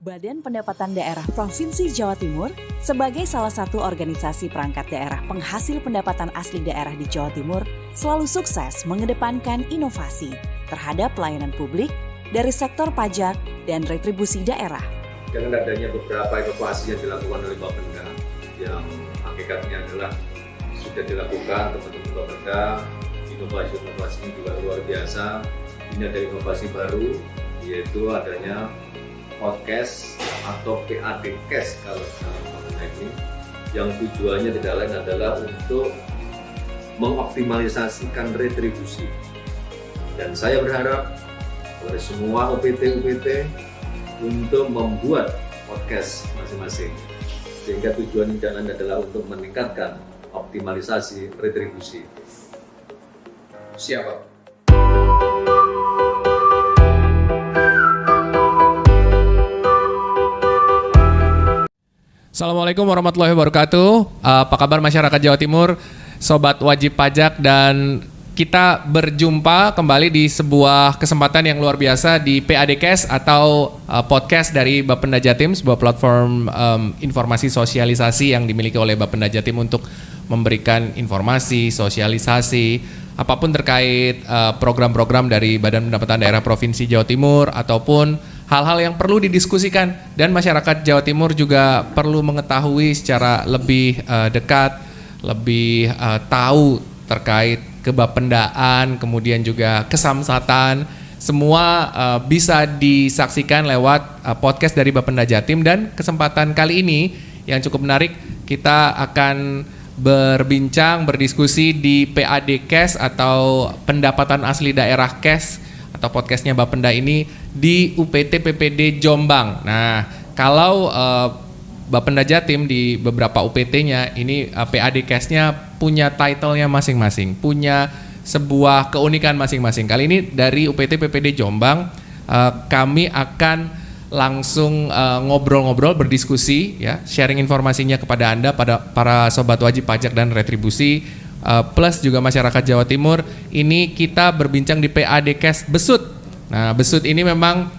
Badan Pendapatan Daerah Provinsi Jawa Timur sebagai salah satu organisasi perangkat daerah penghasil pendapatan asli daerah di Jawa Timur selalu sukses mengedepankan inovasi terhadap pelayanan publik dari sektor pajak dan retribusi daerah. Dengan adanya beberapa inovasi yang dilakukan oleh Bapenda yang hakikatnya adalah sudah dilakukan teman-teman Bapenda, inovasi ini juga luar biasa. Ini ada inovasi baru yaitu adanya podcast atau PADcast kalau dalam Bapenda ini, yang tujuannya tidak lain adalah untuk mengoptimalisasikan retribusi. Dan saya berharap kepada semua UPT untuk membuat podcast masing-masing, sehingga tujuan tidak lain adalah untuk meningkatkan optimalisasi retribusi. Siapa? Assalamualaikum warahmatullahi wabarakatuh. Apa kabar masyarakat Jawa Timur, sobat wajib pajak, dan kita berjumpa kembali di sebuah kesempatan yang luar biasa di PADcast atau podcast dari Bapenda Jatim, sebuah platform informasi sosialisasi yang dimiliki oleh Bapenda Jatim untuk memberikan informasi, sosialisasi, apapun terkait program-program dari Badan Pendapatan Daerah Provinsi Jawa Timur ataupun hal-hal yang perlu didiskusikan dan masyarakat Jawa Timur juga perlu mengetahui secara lebih dekat, lebih tahu terkait kebapendaan, kemudian juga kesamsatan. Semua bisa disaksikan lewat podcast dari Bapenda Jatim, dan kesempatan kali ini yang cukup menarik, kita akan berbincang, berdiskusi di PADcast atau pendapatan asli daerah cash atau podcastnya Bapenda ini di UPT PPD Jombang. Nah, kalau Bapenda Jatim di beberapa UPT-nya ini PADcast-nya punya title-nya masing-masing, punya sebuah keunikan masing-masing. Kali ini dari UPT PPD Jombang kami akan langsung ngobrol-ngobrol, berdiskusi, ya, sharing informasinya kepada Anda, pada para sobat wajib pajak dan retribusi, plus juga masyarakat Jawa Timur. Ini kita berbincang di PADcast Besut. Nah, Besut ini memang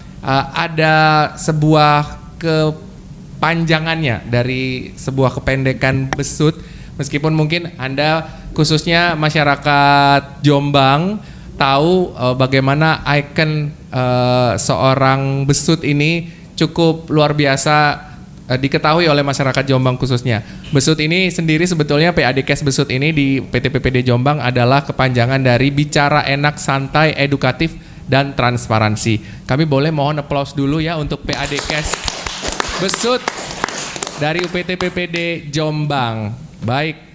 ada sebuah kepanjangannya dari sebuah kependekan Besut. Meskipun mungkin Anda khususnya masyarakat Jombang tahu bagaimana ikon seorang Besut ini cukup luar biasa diketahui oleh masyarakat Jombang khususnya. Besut ini sendiri sebetulnya PADcast Besut ini di PT PPD Jombang adalah kepanjangan dari bicara enak, santai, edukatif, dan transparansi. Kami boleh mohon aplaus dulu ya untuk PADcast Besut dari UPT PPD Jombang. Baik,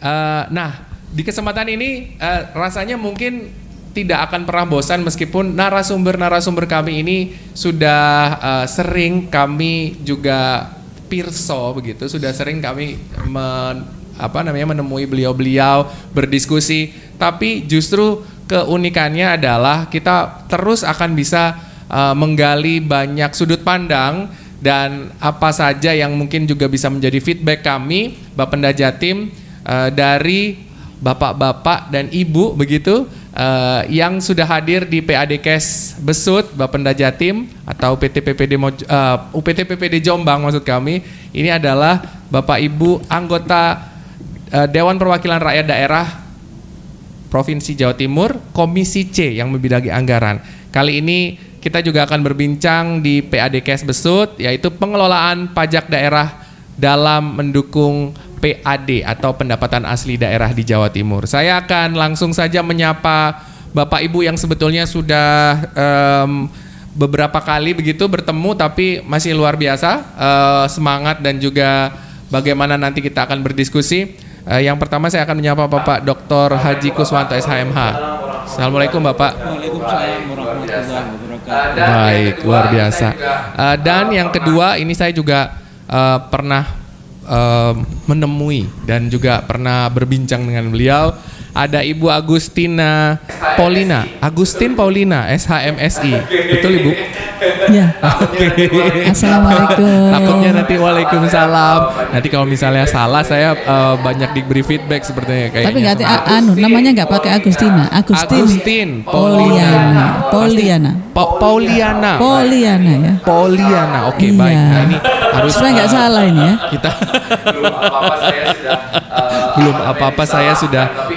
nah di kesempatan ini rasanya mungkin tidak akan pernah bosan meskipun narasumber kami ini sudah sering kami juga pirso begitu, sudah sering kami menemui beliau-beliau, berdiskusi, tapi justru keunikannya adalah kita terus akan bisa menggali banyak sudut pandang dan apa saja yang mungkin juga bisa menjadi feedback kami Bapenda Jatim dari bapak-bapak dan ibu begitu yang sudah hadir di PADcast Besut Bapenda Jatim atau UPT PPD Jombang maksud kami. Ini adalah Bapak Ibu anggota Dewan Perwakilan Rakyat Daerah Provinsi Jawa Timur Komisi C yang membidangi anggaran. Kali ini kita juga akan berbincang di PADcast Besut, yaitu pengelolaan pajak daerah dalam mendukung PAD atau pendapatan asli daerah di Jawa Timur. Saya akan langsung saja menyapa Bapak Ibu yang sebetulnya sudah beberapa kali begitu bertemu, tapi masih luar biasa semangat dan juga bagaimana nanti kita akan berdiskusi. Yang pertama saya akan menyapa Bapak Dr. Haji Kuswanto SHMH. Assalamualaikum Bapak. Waalaikumsalam warahmatullahi wabarakatuh. Baik, luar biasa. Dan yang kedua ini saya juga pernah menemui dan juga pernah berbincang dengan beliau. Ada Ibu Agustina Paulina, Agustin Paulina, SHMSI. Betul Ibu? Ya. Oke. Assalamualaikum. Takutnya nanti waalaikumsalam. Nanti kalau misalnya salah saya banyak diberi feedback sepertinya kayaknya. Tapi nggak namanya nggak pakai Agustina. Agustin Pauliana. Pauliana ya. Pauliana. Oke, Iya. baik. Nah, ini harus Supaya nggak salah ini ya. kita belum apa-apa saya sudah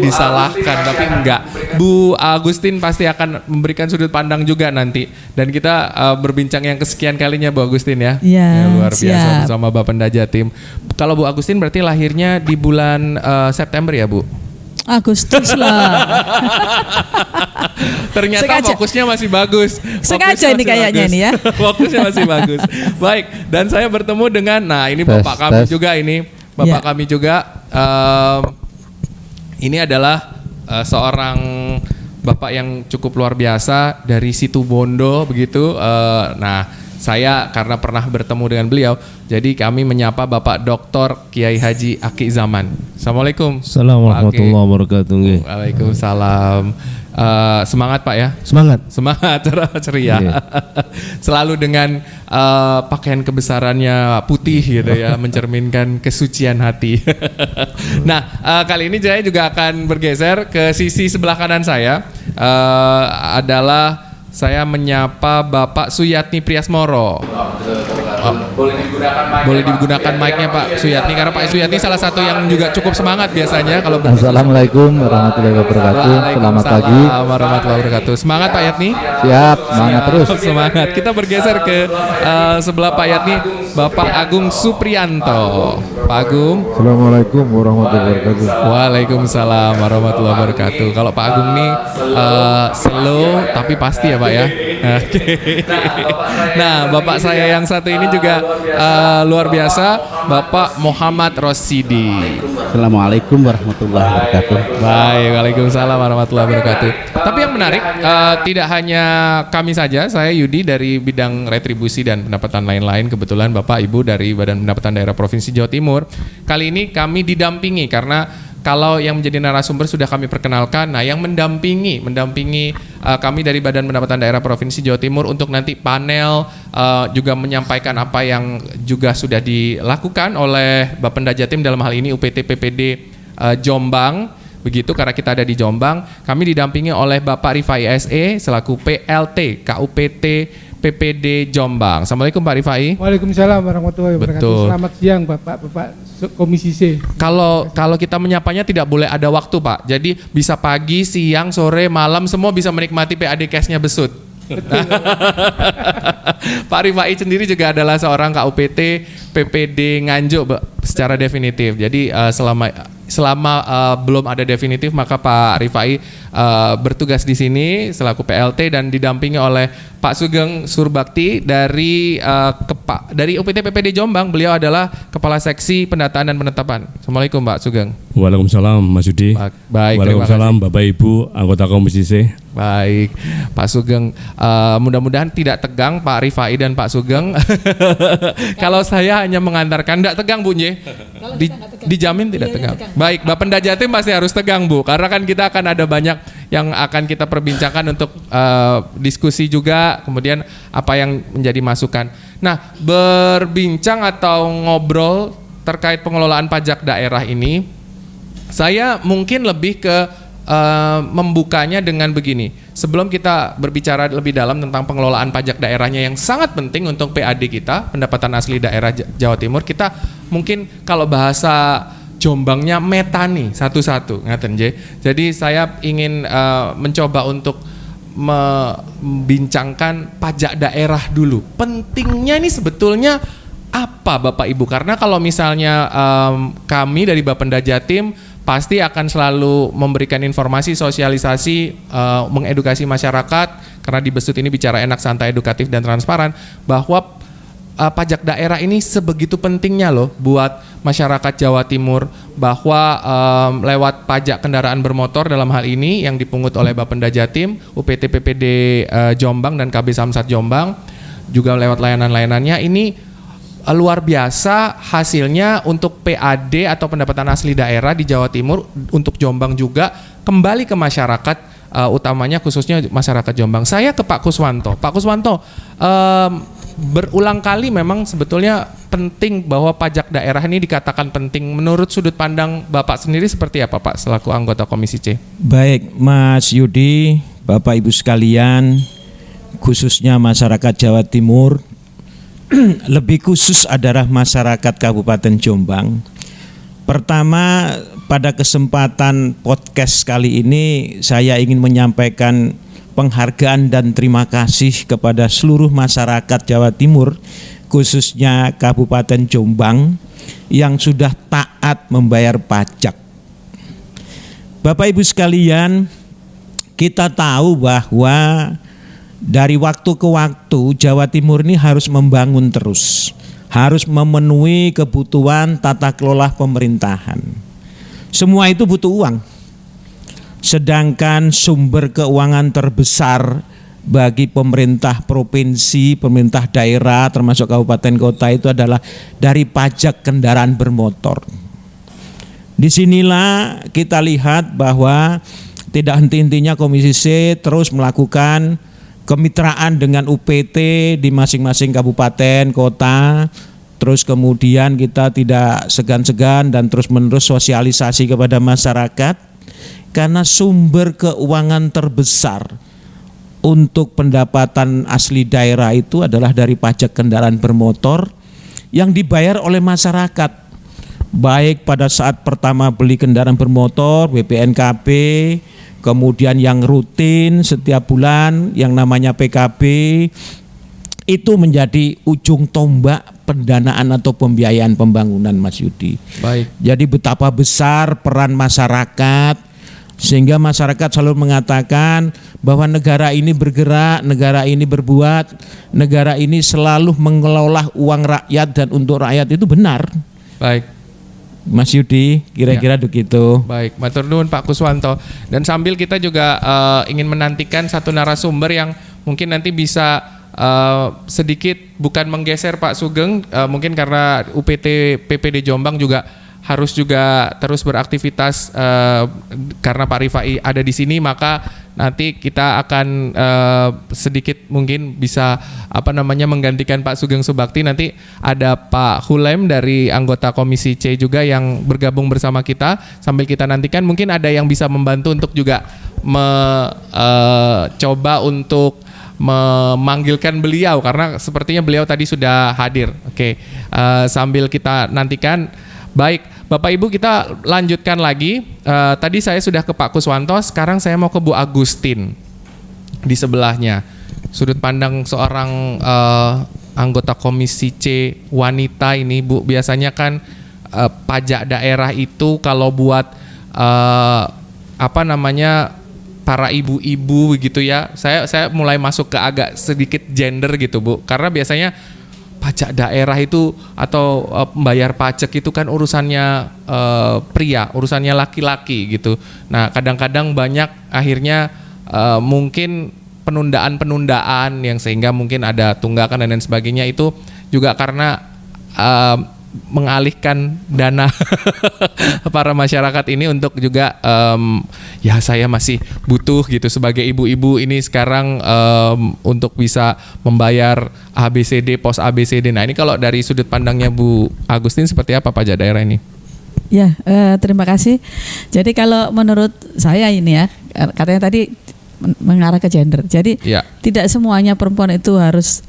disalahkan, tapi enggak. Bu Agustin pasti akan memberikan sudut pandang juga nanti, dan kita berbincang yang kesekian kalinya Bu Agustin ya. Iya, Luar biasa siap. bersama Bapenda Jatim. Kalau Bu Agustin berarti lahirnya di bulan September ya Bu? Agustus lah. Ternyata Sengaja. fokusnya masih bagus. Sengaja Fokusnya ini masih kayaknya bagus. ini ya. Fokusnya masih bagus. Baik, dan saya bertemu dengan, nah ini Tes, bapak kami tes. juga ini. Bapak Ya. kami juga, ini adalah seorang bapak yang cukup luar biasa dari Situbondo begitu. Nah, saya karena pernah bertemu dengan beliau, jadi kami menyapa Bapak Dr. Kiai Haji Aki Zaman. Assalamualaikum. Assalamualaikum Pak Aki. warahmatullahi wabarakatuh. Nggih. Waalaikumsalam. Semangat Pak ya. Semangat. Semangat, ceria. Iya. Selalu dengan pakaian kebesarannya putih gitu ya, mencerminkan kesucian hati. Nah, kali ini saya juga akan bergeser ke sisi sebelah kanan saya. Adalah saya menyapa Bapak Suyatni Priasmoro. Boleh digunakan mic-nya Pak Suyatni, karena Pak Suyatni salah satu yang juga cukup semangat biasanya kalau berdiskusi. Assalamualaikum warahmatullahi wabarakatuh. Selamat pagi. Waalaikumsalam warahmatullahi wabarakatuh. Semangat Pak Yatni. Siap, semangat terus. Semangat. Kita bergeser ke sebelah Pak Yatni, Bapak Agung Suprianto. Pak Agung. Assalamualaikum warahmatullahi wabarakatuh. Waalaikumsalam warahmatullahi wabarakatuh. Kalau Pak Agung nih slow tapi pasti ya Pak ya. Oke. Nah, Bapak saya yang satu ini juga luar biasa, Bapak Muhammad Rosidi. Assalamualaikum warahmatullahi wabarakatuh. Baik, waalaikumsalam warahmatullahi wabarakatuh. Tapi yang menarik, tidak hanya kami saja, saya Yudi dari bidang retribusi dan pendapatan lain-lain, kebetulan Bapak Ibu dari Badan Pendapatan Daerah Provinsi Jawa Timur. Kali ini kami didampingi karena kalau yang menjadi narasumber sudah kami perkenalkan, nah yang mendampingi kami dari Badan Pendapatan Daerah Provinsi Jawa Timur untuk nanti panel juga menyampaikan apa yang juga sudah dilakukan oleh Bapenda Jatim, dalam hal ini UPT PPD Jombang. Begitu, karena kita ada di Jombang, kami didampingi oleh Bapak Rifai SE selaku PLT KUPT PPD Jombang. Assalamualaikum Pak Rifai. Waalaikumsalam warahmatullahi wabarakatuh. Betul. Selamat siang Bapak Komisi C. Kalau kita menyapanya tidak boleh ada waktu Pak. Jadi bisa pagi, siang, sore, malam semua bisa menikmati PAD Cash-nya Besut. Pak Rifai sendiri juga adalah seorang KUPT PPD Nganjuk secara definitif. Jadi selama belum ada definitif, maka Pak Rifai bertugas di sini selaku PLT dan didampingi oleh Pak Sugeng Surbakti dari UPT PPD Jombang. Beliau adalah Kepala Seksi Pendataan dan Penetapan. Assalamualaikum Pak Sugeng. Waalaikumsalam Mas Yudi. Baik, terima Waalaikumsalam kasih. Bapak Ibu anggota Komisi C. Baik, Pak Sugeng, mudah-mudahan tidak tegang Pak Rifai dan Pak Sugeng. Kalau saya hanya mengantarkan, tidak tegang Bu Nye. Dijamin tidak tegang. Baik, Bapenda Jatim pasti harus tegang Bu, karena kan kita akan ada banyak yang akan kita perbincangkan untuk diskusi juga, kemudian apa yang menjadi masukan. Nah, berbincang atau ngobrol terkait pengelolaan pajak daerah ini, saya mungkin lebih ke membukanya dengan begini. Sebelum kita berbicara lebih dalam tentang pengelolaan pajak daerahnya yang sangat penting untuk PAD kita, pendapatan asli daerah Jawa Timur, kita mungkin kalau bahasa Jombangnya meta nih satu-satu, ngaten je. Jadi saya ingin mencoba untuk membincangkan pajak daerah dulu. Pentingnya ini sebetulnya apa Bapak Ibu? Karena kalau misalnya kami dari Bapenda Jatim pasti akan selalu memberikan informasi, sosialisasi, mengedukasi masyarakat, karena di Besut ini bicara enak, santai, edukatif, dan transparan, bahwa pajak daerah ini sebegitu pentingnya loh buat masyarakat Jawa Timur, bahwa lewat pajak kendaraan bermotor dalam hal ini yang dipungut oleh Bapenda Jatim, UPT PPD Jombang dan KB Samsat Jombang, juga lewat layanan-layanannya ini luar biasa hasilnya untuk PAD atau pendapatan asli daerah di Jawa Timur, untuk Jombang juga kembali ke masyarakat, utamanya khususnya masyarakat Jombang. Saya ke Pak Kuswanto. Pak Kuswanto, berulang kali memang sebetulnya penting bahwa pajak daerah ini dikatakan penting. Menurut sudut pandang Bapak sendiri seperti apa Pak selaku anggota Komisi C? Baik Mas Yudi, Bapak Ibu sekalian, khususnya masyarakat Jawa Timur, lebih khusus adalah masyarakat Kabupaten Jombang. Pertama, pada kesempatan podcast kali ini saya ingin menyampaikan penghargaan dan terima kasih kepada seluruh masyarakat Jawa Timur, khususnya Kabupaten Jombang yang sudah taat membayar pajak. Bapak Ibu sekalian, kita tahu bahwa dari waktu ke waktu Jawa Timur ini harus membangun terus, harus memenuhi kebutuhan tata kelola pemerintahan. Semua itu butuh uang. Sedangkan sumber keuangan terbesar bagi pemerintah provinsi, pemerintah daerah termasuk kabupaten kota itu adalah dari pajak kendaraan bermotor. Disinilah kita lihat bahwa tidak henti-hentinya Komisi C terus melakukan kemitraan dengan UPT di masing-masing kabupaten, kota. Terus kemudian kita tidak segan-segan dan terus-menerus sosialisasi kepada masyarakat, karena sumber keuangan terbesar untuk pendapatan asli daerah itu adalah dari pajak kendaraan bermotor yang dibayar oleh masyarakat. Baik pada saat pertama beli kendaraan bermotor, BPNKB, kemudian yang rutin setiap bulan yang namanya PKB, itu menjadi ujung tombak pendanaan atau pembiayaan pembangunan, Mas Yudi. Baik. Jadi betapa besar peran masyarakat, sehingga masyarakat selalu mengatakan bahwa negara ini bergerak, negara ini berbuat, negara ini selalu mengelola uang rakyat dan untuk rakyat, itu benar. Baik. Mas Yudi, kira-kira begitu. Baik, matur nuwun Pak Kuswanto. Dan sambil kita juga ingin menantikan satu narasumber yang mungkin nanti bisa sedikit bukan menggeser Pak Sugeng, mungkin karena UPT PPD Jombang juga harus juga terus beraktivitas, karena Pak Rifai ada di sini, maka nanti kita akan sedikit mungkin bisa menggantikan Pak Sugeng Subakti. Nanti ada Pak Hulem dari anggota Komisi C juga yang bergabung bersama kita. Sambil kita nantikan, mungkin ada yang bisa membantu untuk juga coba untuk memanggilkan beliau, karena sepertinya beliau tadi sudah hadir. Oke, sambil kita nantikan. Baik, Bapak Ibu, kita lanjutkan lagi. Tadi saya sudah ke Pak Kuswanto, sekarang saya mau ke Bu Agustin di sebelahnya. Sudut pandang seorang anggota Komisi C wanita ini, Bu, biasanya kan pajak daerah itu kalau buat para ibu-ibu gitu ya. Saya mulai masuk ke agak sedikit gender gitu, Bu. Karena biasanya pajak daerah itu atau membayar pajak itu kan urusannya pria, urusannya laki-laki gitu. Nah, kadang-kadang banyak akhirnya mungkin penundaan-penundaan yang sehingga mungkin ada tunggakan dan lain sebagainya, itu juga karena mengalihkan dana para masyarakat ini untuk juga ya saya masih butuh gitu sebagai ibu-ibu ini sekarang untuk bisa membayar ABCD, pos ABCD. Nah, ini kalau dari sudut pandangnya Bu Agustin seperti apa pajak daerah ini? Ya, terima kasih. Jadi kalau menurut saya ini ya, katanya tadi mengarah ke gender. Jadi tidak semuanya perempuan itu harus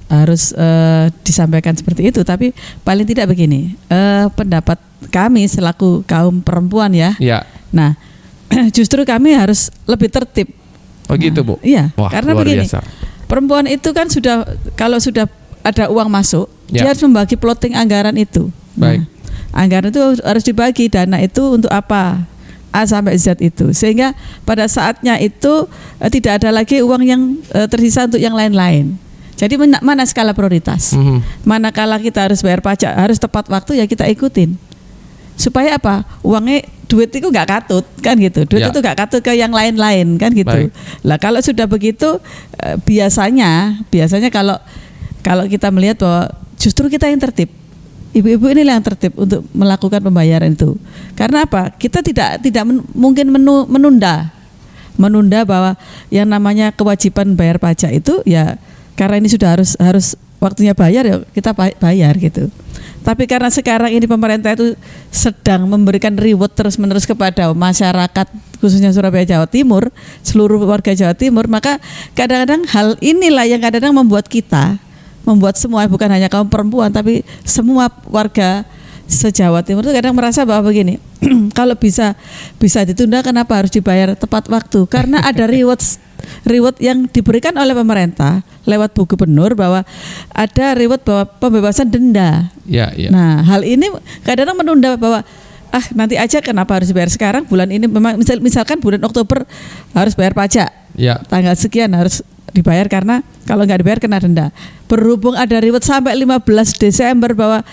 disampaikan seperti itu, tapi paling tidak begini, pendapat kami selaku kaum perempuan ya. Nah, justru kami harus lebih tertib. Oh gitu, Bu. Iya. Wah, karena begini, biasa. Perempuan itu kan kalau sudah ada uang masuk, dia harus membagi plotting anggaran itu. Baik. Nah, anggaran itu harus dibagi, dana itu untuk apa? A sampai Z itu, sehingga pada saatnya itu tidak ada lagi uang yang tersisa untuk yang lain-lain. Jadi mana skala prioritas, manakala kita harus bayar pajak harus tepat waktu, ya kita ikutin. Supaya apa? Uangnya, duit itu nggak katut kan gitu, duit itu nggak katut ke yang lain-lain kan gitu. Lah kalau sudah begitu biasanya kalau kita melihat bahwa justru kita yang tertib. ibu-ibu inilah yang tertib untuk melakukan pembayaran itu. Karena apa? Kita tidak mungkin menunda bahwa yang namanya kewajiban bayar pajak itu ya karena ini sudah harus waktunya bayar ya kita bayar gitu. Tapi karena sekarang ini pemerintah itu sedang memberikan reward terus-menerus kepada masyarakat khususnya Surabaya Jawa Timur, seluruh warga Jawa Timur, maka kadang-kadang hal inilah yang kadang-kadang membuat semua, bukan hanya kaum perempuan tapi semua warga se-Jawa Timur itu kadang merasa bahwa begini, kalau bisa ditunda kenapa harus dibayar tepat waktu? Karena ada reward yang diberikan oleh pemerintah lewat Bu Gubernur bahwa ada reward bahwa pembebasan denda. Ya, ya. Nah, hal ini kadang-kadang menunda bahwa nanti aja kenapa harus dibayar sekarang, bulan ini memang misalkan bulan Oktober harus bayar pajak. Ya. Tanggal sekian harus dibayar karena kalau nggak dibayar kena denda. Berhubung ada reward sampai 15 Desember bahwa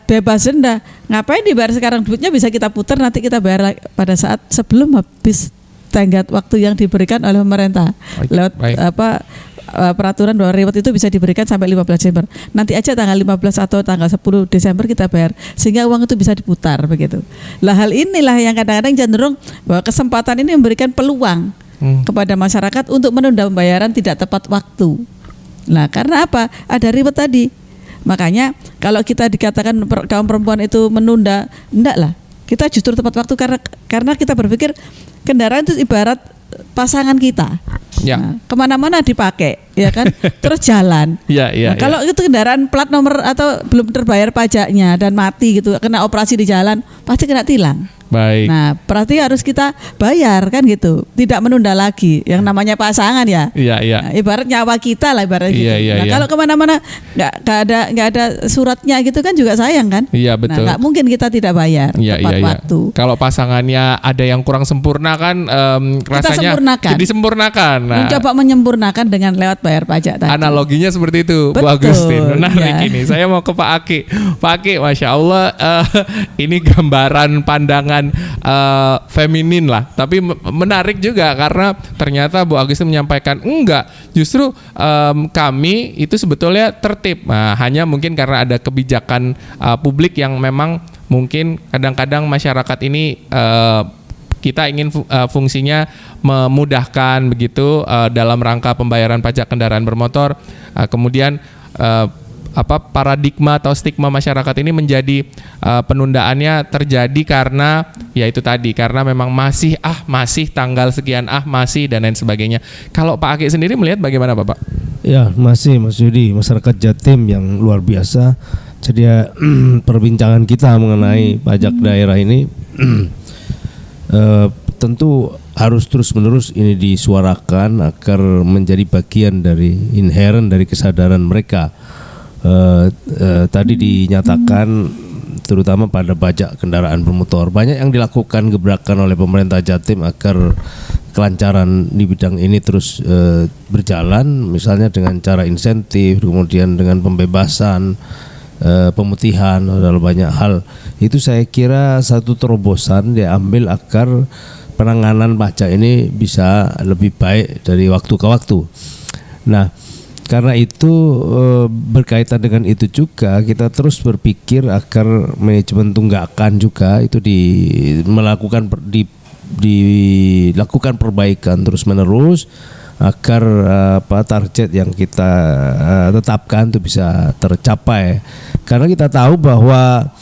bebas denda, ngapain dibayar sekarang? Duitnya bisa kita putar nanti kita bayar pada saat sebelum habis tenggat waktu yang diberikan oleh pemerintah. Lewat peraturan bahwa reward itu bisa diberikan sampai 15 Desember. Nanti aja tanggal 15 atau tanggal 10 Desember kita bayar sehingga uang itu bisa diputar begitu. Lah hal inilah yang kadang-kadang cenderung bahwa kesempatan ini memberikan peluang kepada masyarakat untuk menunda pembayaran tidak tepat waktu. Nah, karena apa? Ada reward tadi. Makanya kalau kita dikatakan kaum perempuan itu menunda, enggak lah. Kita justru tepat waktu karena kita berpikir kendaraan itu ibarat pasangan kita. Ya. Nah, kemana-mana dipakai, ya kan? Terus jalan. Ya, ya, nah, kalau itu kendaraan plat nomor atau belum terbayar pajaknya dan mati gitu, kena operasi di jalan, pasti kena tilang. Baik. Nah, berarti harus kita bayar kan gitu, tidak menunda lagi. Yang namanya pasangan ya. Iya, iya. Nah, ibarat nyawa kita lah ibarat gitu. Iya, Nah, iya. kalau kemana-mana nggak ada suratnya gitu kan juga sayang kan. Iya, betul. Nah, nggak mungkin kita tidak bayar tepat waktu. Kalau pasangannya ada yang kurang sempurna kan rasanya disempurnakan. Nah, mencoba menyempurnakan dengan lewat bayar pajak tadi. Analoginya seperti itu, Bu Betul, Agustin. Menarik ya. ini. Saya mau ke Pak Aki. Pak Aki, Masya Allah, ini gambaran pandangan feminin lah. Tapi menarik juga karena ternyata Bu Agustin menyampaikan enggak. Justru kami itu sebetulnya tertib. Nah, hanya mungkin karena ada kebijakan publik yang memang mungkin kadang-kadang masyarakat ini kita ingin fungsinya memudahkan begitu dalam rangka pembayaran pajak kendaraan bermotor. Kemudian paradigma atau stigma masyarakat ini menjadi penundaannya terjadi karena ya itu tadi, karena memang masih tanggal sekian, masih dan lain sebagainya. Kalau Pak Aki sendiri melihat bagaimana Bapak? Ya, masih Mas Yudi, masyarakat Jatim yang luar biasa. Jadi ya, perbincangan kita mengenai pajak daerah ini tentu harus terus-menerus ini disuarakan agar menjadi bagian dari inherent dari kesadaran mereka. Tadi dinyatakan terutama pada pajak kendaraan bermotor banyak yang dilakukan gebrakan oleh pemerintah Jatim agar kelancaran di bidang ini terus berjalan, misalnya dengan cara insentif, kemudian dengan pembebasan, pemutihan, dalam banyak hal. Itu saya kira satu terobosan diambil agar penanganan pajak ini bisa lebih baik dari waktu ke waktu. Nah, karena itu berkaitan dengan itu juga kita terus berpikir agar manajemen tunggakan juga itu dilakukan perbaikan terus-menerus agar target yang kita tetapkan itu bisa tercapai. Karena kita tahu bahwa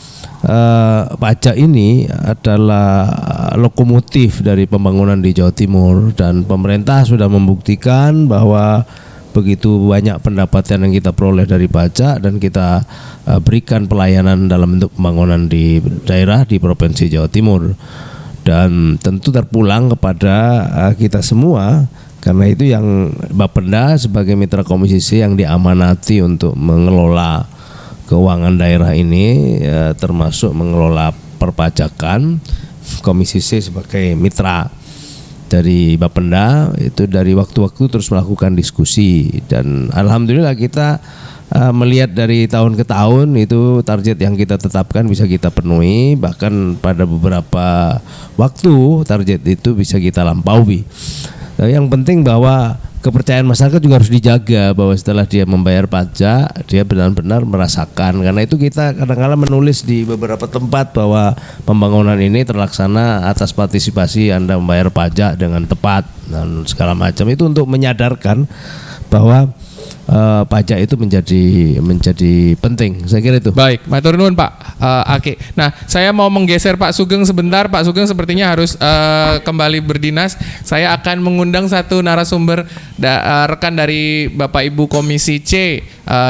pajak ini adalah lokomotif dari pembangunan di Jawa Timur dan pemerintah sudah membuktikan bahwa begitu banyak pendapatan yang kita peroleh dari pajak dan kita berikan pelayanan dalam bentuk pembangunan di daerah di Provinsi Jawa Timur, dan tentu terpulang kepada kita semua. Karena itu yang Bapenda sebagai mitra Komisi C yang diamanati untuk mengelola keuangan daerah ini, termasuk mengelola perpajakan, Komisi C sebagai mitra dari Bapenda itu dari waktu-waktu terus melakukan diskusi, dan alhamdulillah kita melihat dari tahun ke tahun itu target yang kita tetapkan bisa kita penuhi, bahkan pada beberapa waktu target itu bisa kita lampaui. Yang penting bahwa kepercayaan masyarakat juga harus dijaga bahwa setelah dia membayar pajak dia benar-benar merasakan. Karena itu kita kadang-kadang menulis di beberapa tempat bahwa pembangunan ini terlaksana atas partisipasi Anda membayar pajak dengan tepat dan segala macam. Itu untuk menyadarkan bahwa pajak itu menjadi penting. Saya kira itu. Baik, matur nuwun Pak Aki. Nah, saya mau menggeser Pak Sugeng sebentar. Pak Sugeng sepertinya harus kembali berdinas. Saya akan mengundang satu narasumber rekan dari Bapak Ibu Komisi C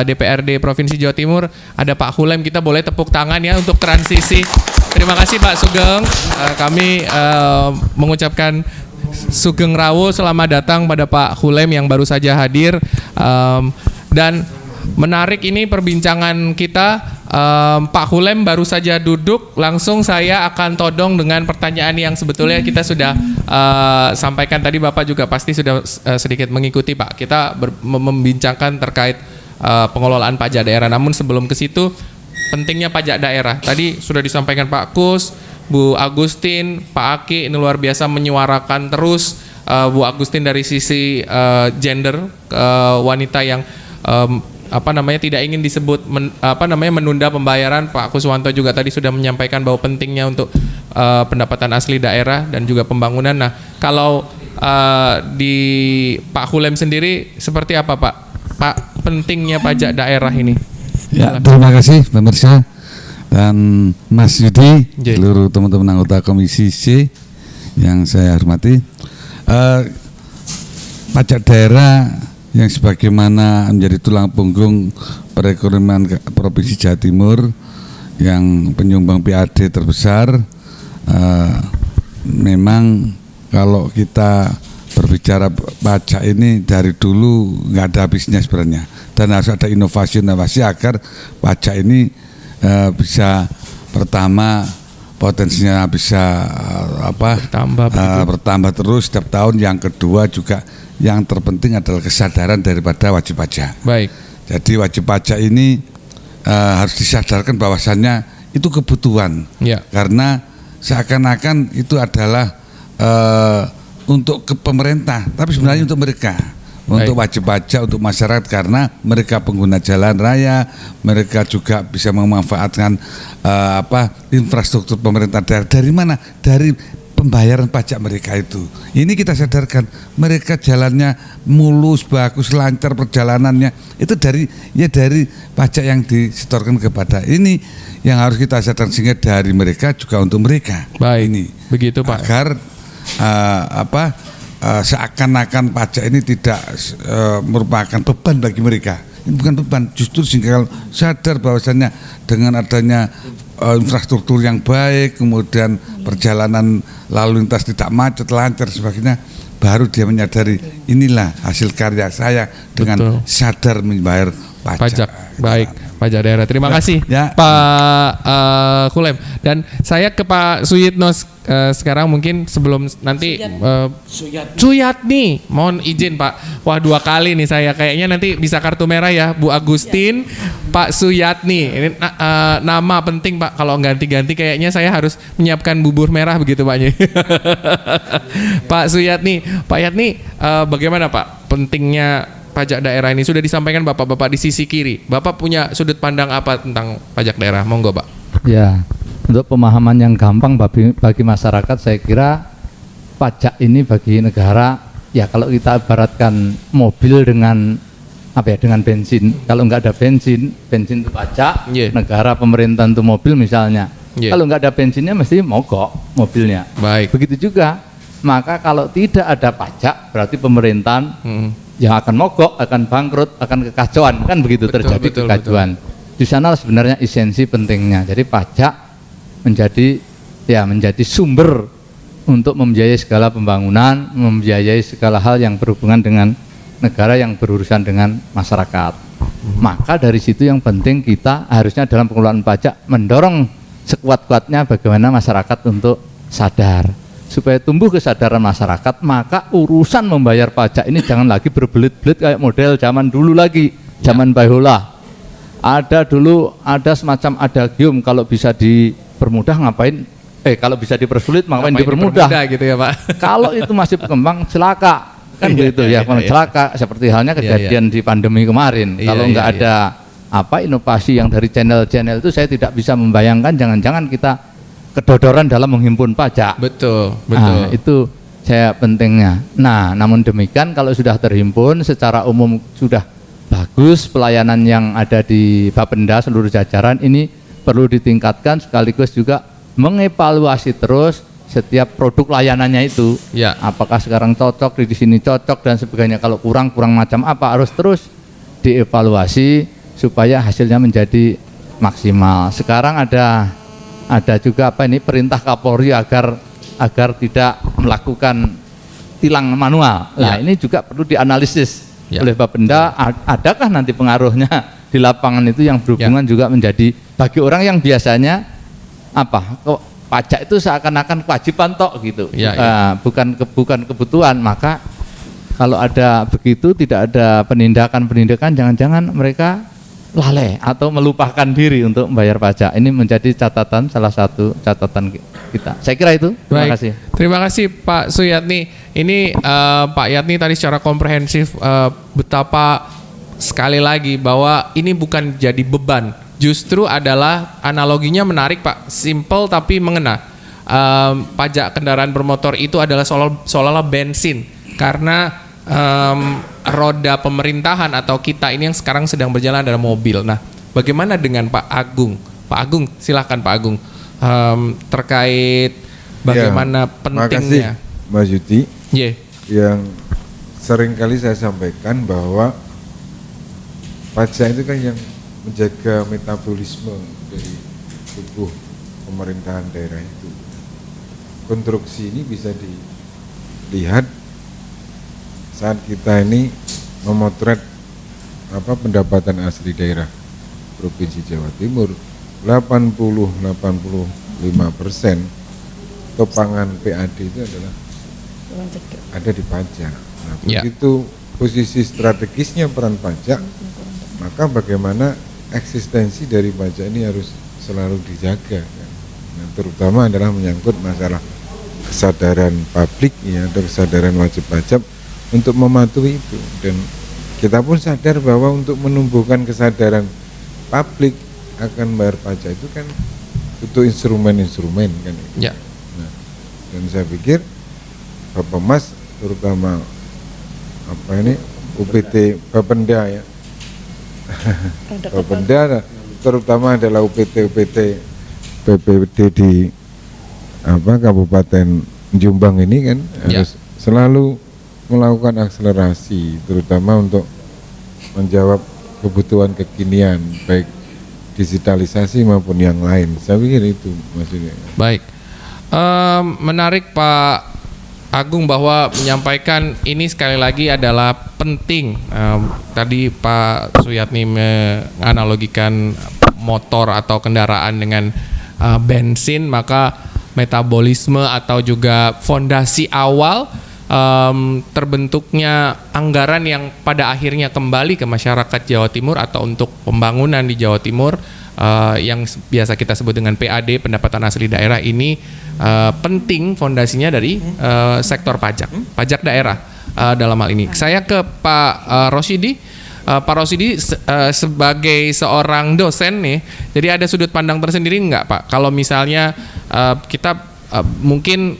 DPRD Provinsi Jawa Timur. Ada Pak Hulem. Kita boleh tepuk tangan ya untuk transisi. Terima kasih Pak Sugeng. Kami mengucapkan Sugeng Rawo, selamat datang pada Pak Hulem yang baru saja hadir. Dan menarik ini perbincangan kita. Pak Hulem baru saja duduk, langsung saya akan todong dengan pertanyaan yang sebetulnya kita sudah sampaikan tadi. Bapak juga pasti sudah sedikit mengikuti Pak. Kita membincangkan terkait pengelolaan pajak daerah. Namun sebelum ke situ, pentingnya pajak daerah. Tadi sudah disampaikan Pak Kus, Bu Agustin, Pak Aki ini luar biasa menyuarakan terus. Bu Agustin dari sisi gender, wanita yang tidak ingin disebut menunda pembayaran. Pak Kuswanto juga tadi sudah menyampaikan bahwa pentingnya untuk pendapatan asli daerah dan juga pembangunan. Nah, kalau di Pak Hulem sendiri seperti apa Pak pentingnya pajak daerah ini? Ya, terima kasih pemirsa dan Mas Yudi, seluruh teman-teman anggota Komisi C yang saya hormati. Pajak daerah yang sebagaimana menjadi tulang punggung perekonomian Provinsi Jawa Timur yang penyumbang PAD terbesar, memang kalau kita berbicara pajak ini dari dulu nggak ada habisnya sebenarnya, dan harus ada inovasi agar pajak ini bisa pertama potensinya bisa bertambah terus setiap tahun. Yang kedua juga yang terpenting adalah kesadaran daripada wajib pajak. Baik. Jadi wajib pajak ini harus disadarkan bahwasannya itu kebutuhan. Ya. Karena seakan-akan itu adalah untuk ke pemerintah, tapi sebenarnya untuk mereka. Untuk wajib pajak untuk masyarakat, karena mereka pengguna jalan raya, mereka juga bisa memanfaatkan infrastruktur pemerintah daerah. Dari mana? Dari pembayaran pajak mereka itu. Ini kita sadarkan, mereka jalannya mulus, bagus, lancar perjalanannya. Itu dari pajak yang disetorkan kepada. Ini yang harus kita sadarkan, sehingga dari mereka juga untuk mereka. Baik. Ini begitu Pak. Agar seakan-akan pajak ini tidak merupakan beban bagi mereka. Ini bukan beban, justru sehingga sadar bahwasannya dengan adanya infrastruktur yang baik, kemudian perjalanan lalu lintas tidak macet, lancar sebagainya, baru dia menyadari inilah hasil karya saya dengan sadar membayar pajak. Baik, pajak daerah. Terima kasih Pak Hulem. Dan saya ke Pak Suyitno sekarang, mungkin sebelum nanti Suyatni, mohon izin Pak. Wah, 2 kali nih saya, kayaknya nanti bisa kartu merah ya, Bu Agustin, Pak Suyatni. Ini nama penting Pak, kalau ganti-ganti kayaknya saya harus menyiapkan bubur merah begitu Pak. Pak Suyatni, Pak Yatni, bagaimana Pak pentingnya pajak daerah ini? Sudah disampaikan Bapak-bapak di sisi kiri. Bapak punya sudut pandang apa tentang pajak daerah? Monggo Pak. Ya, untuk pemahaman yang gampang bagi masyarakat, saya kira pajak ini bagi negara, ya kalau kita ibaratkan mobil dengan dengan bensin. Kalau nggak ada bensin itu pajak, negara pemerintah untuk mobil misalnya. Kalau nggak ada bensinnya mesti mogok mobilnya. Baik. Begitu juga, maka kalau tidak ada pajak berarti pemerintahan yang akan mogok, akan bangkrut, akan kekacauan, kan begitu. Terjadi kekacauan. Di sana sebenarnya esensi pentingnya. Jadi pajak menjadi sumber untuk membiayai segala pembangunan, membiayai segala hal yang berhubungan dengan negara, yang berurusan dengan masyarakat. Maka dari situ yang penting kita harusnya dalam pengelolaan pajak mendorong sekuat-kuatnya bagaimana masyarakat untuk sadar. Supaya tumbuh kesadaran masyarakat, maka urusan membayar pajak ini jangan lagi berbelit-belit kayak model zaman dulu lagi, zaman Bayola. Ada semacam adagium, kalau bisa dipermudah ngapain? Kalau bisa dipersulit ngapain dipermudah? Gitu ya Pak. Kalau itu masih berkembang, celaka. kan begitu ya, celaka seperti halnya kejadian di pandemi kemarin. Kalau nggak ada inovasi yang dari channel-channel itu, saya tidak bisa membayangkan jangan-jangan kita kedodoran dalam menghimpun pajak. Betul. Nah, itu saya pentingnya. Nah, namun demikian kalau sudah terhimpun secara umum sudah bagus pelayanan yang ada di Bapenda seluruh jajaran, ini perlu ditingkatkan sekaligus juga mengevaluasi terus setiap produk layanannya itu. Ya. Apakah sekarang cocok, di sini cocok dan sebagainya. Kalau kurang macam apa, harus terus dievaluasi supaya hasilnya menjadi maksimal. Sekarang ada juga perintah Kapolri agar tidak melakukan tilang manual. Nah, ini juga perlu dianalisis oleh Bapenda. Adakah nanti pengaruhnya di lapangan itu yang berhubungan juga menjadi bagi orang yang biasanya pajak itu seakan-akan kewajiban tok gitu, bukan kebutuhan. Maka kalau ada begitu, tidak ada penindakan, jangan-jangan mereka lalai atau melupakan diri untuk membayar pajak. Ini menjadi salah satu catatan kita. Saya kira itu. Terima kasih. Terima kasih Pak Suyatni. Ini Pak Yatni tadi secara komprehensif betapa sekali lagi bahwa ini bukan jadi beban. Justru adalah analoginya menarik Pak, simple tapi mengena. Pajak kendaraan bermotor itu adalah seolah-olah bensin, karena roda pemerintahan atau kita ini yang sekarang sedang berjalan adalah mobil. Nah, bagaimana dengan Pak Agung? Pak Agung, silahkan Pak Agung, terkait bagaimana pentingnya. Makasih Mas Yudi. Yang sering kali saya sampaikan bahwa pajak itu kan yang menjaga metabolisme dari tubuh pemerintahan daerah itu. Konstruksi ini bisa dilihat saat kita ini memotret pendapatan asli daerah Provinsi Jawa Timur, 85% topangan PAD itu adalah ada di pajak. Nah, begitu posisi strategisnya peran pajak, maka bagaimana eksistensi dari pajak ini harus selalu dijaga. Nah, terutama adalah menyangkut masalah kesadaran publik atau kesadaran wajib pajak untuk mematuhi itu. Dan kita pun sadar bahwa untuk menumbuhkan kesadaran publik akan bayar pajak itu kan butuh instrumen-instrumen kan. Nah, dan saya pikir Bapak Mas, terutama UPT Bapenda ya. Bapenda terutama adalah UPT BPD di Kabupaten Jombang ini kan harus selalu melakukan akselerasi, terutama untuk menjawab kebutuhan kekinian baik digitalisasi maupun yang lain. Saya pikir itu maksudnya. Baik, menarik Pak Agung bahwa menyampaikan ini sekali lagi adalah penting. Tadi Pak Suyatni menganalogikan motor atau kendaraan dengan bensin, maka metabolisme atau juga fondasi awal terbentuknya anggaran yang pada akhirnya kembali ke masyarakat Jawa Timur atau untuk pembangunan di Jawa Timur yang biasa kita sebut dengan PAD, pendapatan asli daerah ini penting fondasinya dari sektor pajak daerah dalam hal ini. Saya ke Pak Rosyidi. Pak Rosyidi sebagai seorang dosen nih, jadi ada sudut pandang tersendiri nggak Pak? Kalau misalnya kita mungkin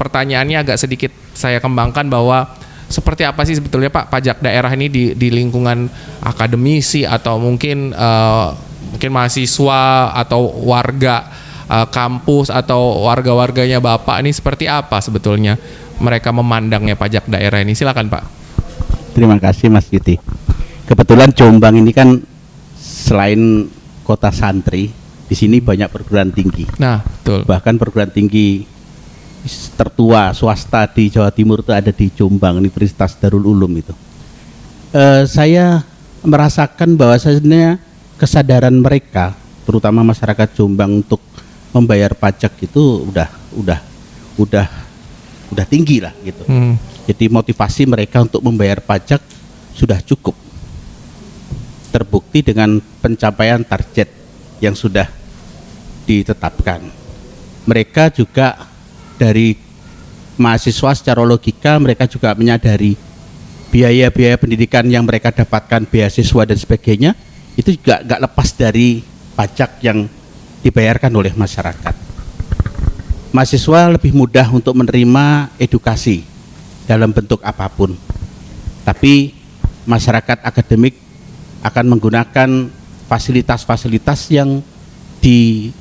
pertanyaannya agak sedikit saya kembangkan bahwa seperti apa sih sebetulnya Pak pajak daerah ini di lingkungan akademisi atau mungkin mahasiswa atau warga kampus atau warga-warganya Bapak ini seperti apa sebetulnya mereka memandangnya pajak daerah ini? Silakan Pak. Terima kasih Mas Yudi. Kebetulan Jombang ini kan selain kota santri, di sini banyak perguruan tinggi. Nah, betul. Bahkan perguruan tinggi tertua swasta di Jawa Timur itu ada di Jombang, Universitas Darul Ulum itu. Saya merasakan bahwasanya kesadaran mereka, terutama masyarakat Jombang untuk membayar pajak itu udah tinggi lah gitu. Jadi motivasi mereka untuk membayar pajak sudah cukup. Terbukti dengan pencapaian target yang sudah ditetapkan. Mereka juga dari mahasiswa secara logika mereka juga menyadari biaya-biaya pendidikan yang mereka dapatkan, beasiswa dan sebagainya, itu juga nggak lepas dari pajak yang dibayarkan oleh masyarakat. Mahasiswa lebih mudah untuk menerima edukasi dalam bentuk apapun, tapi masyarakat akademik akan menggunakan fasilitas-fasilitas yang diciptakan,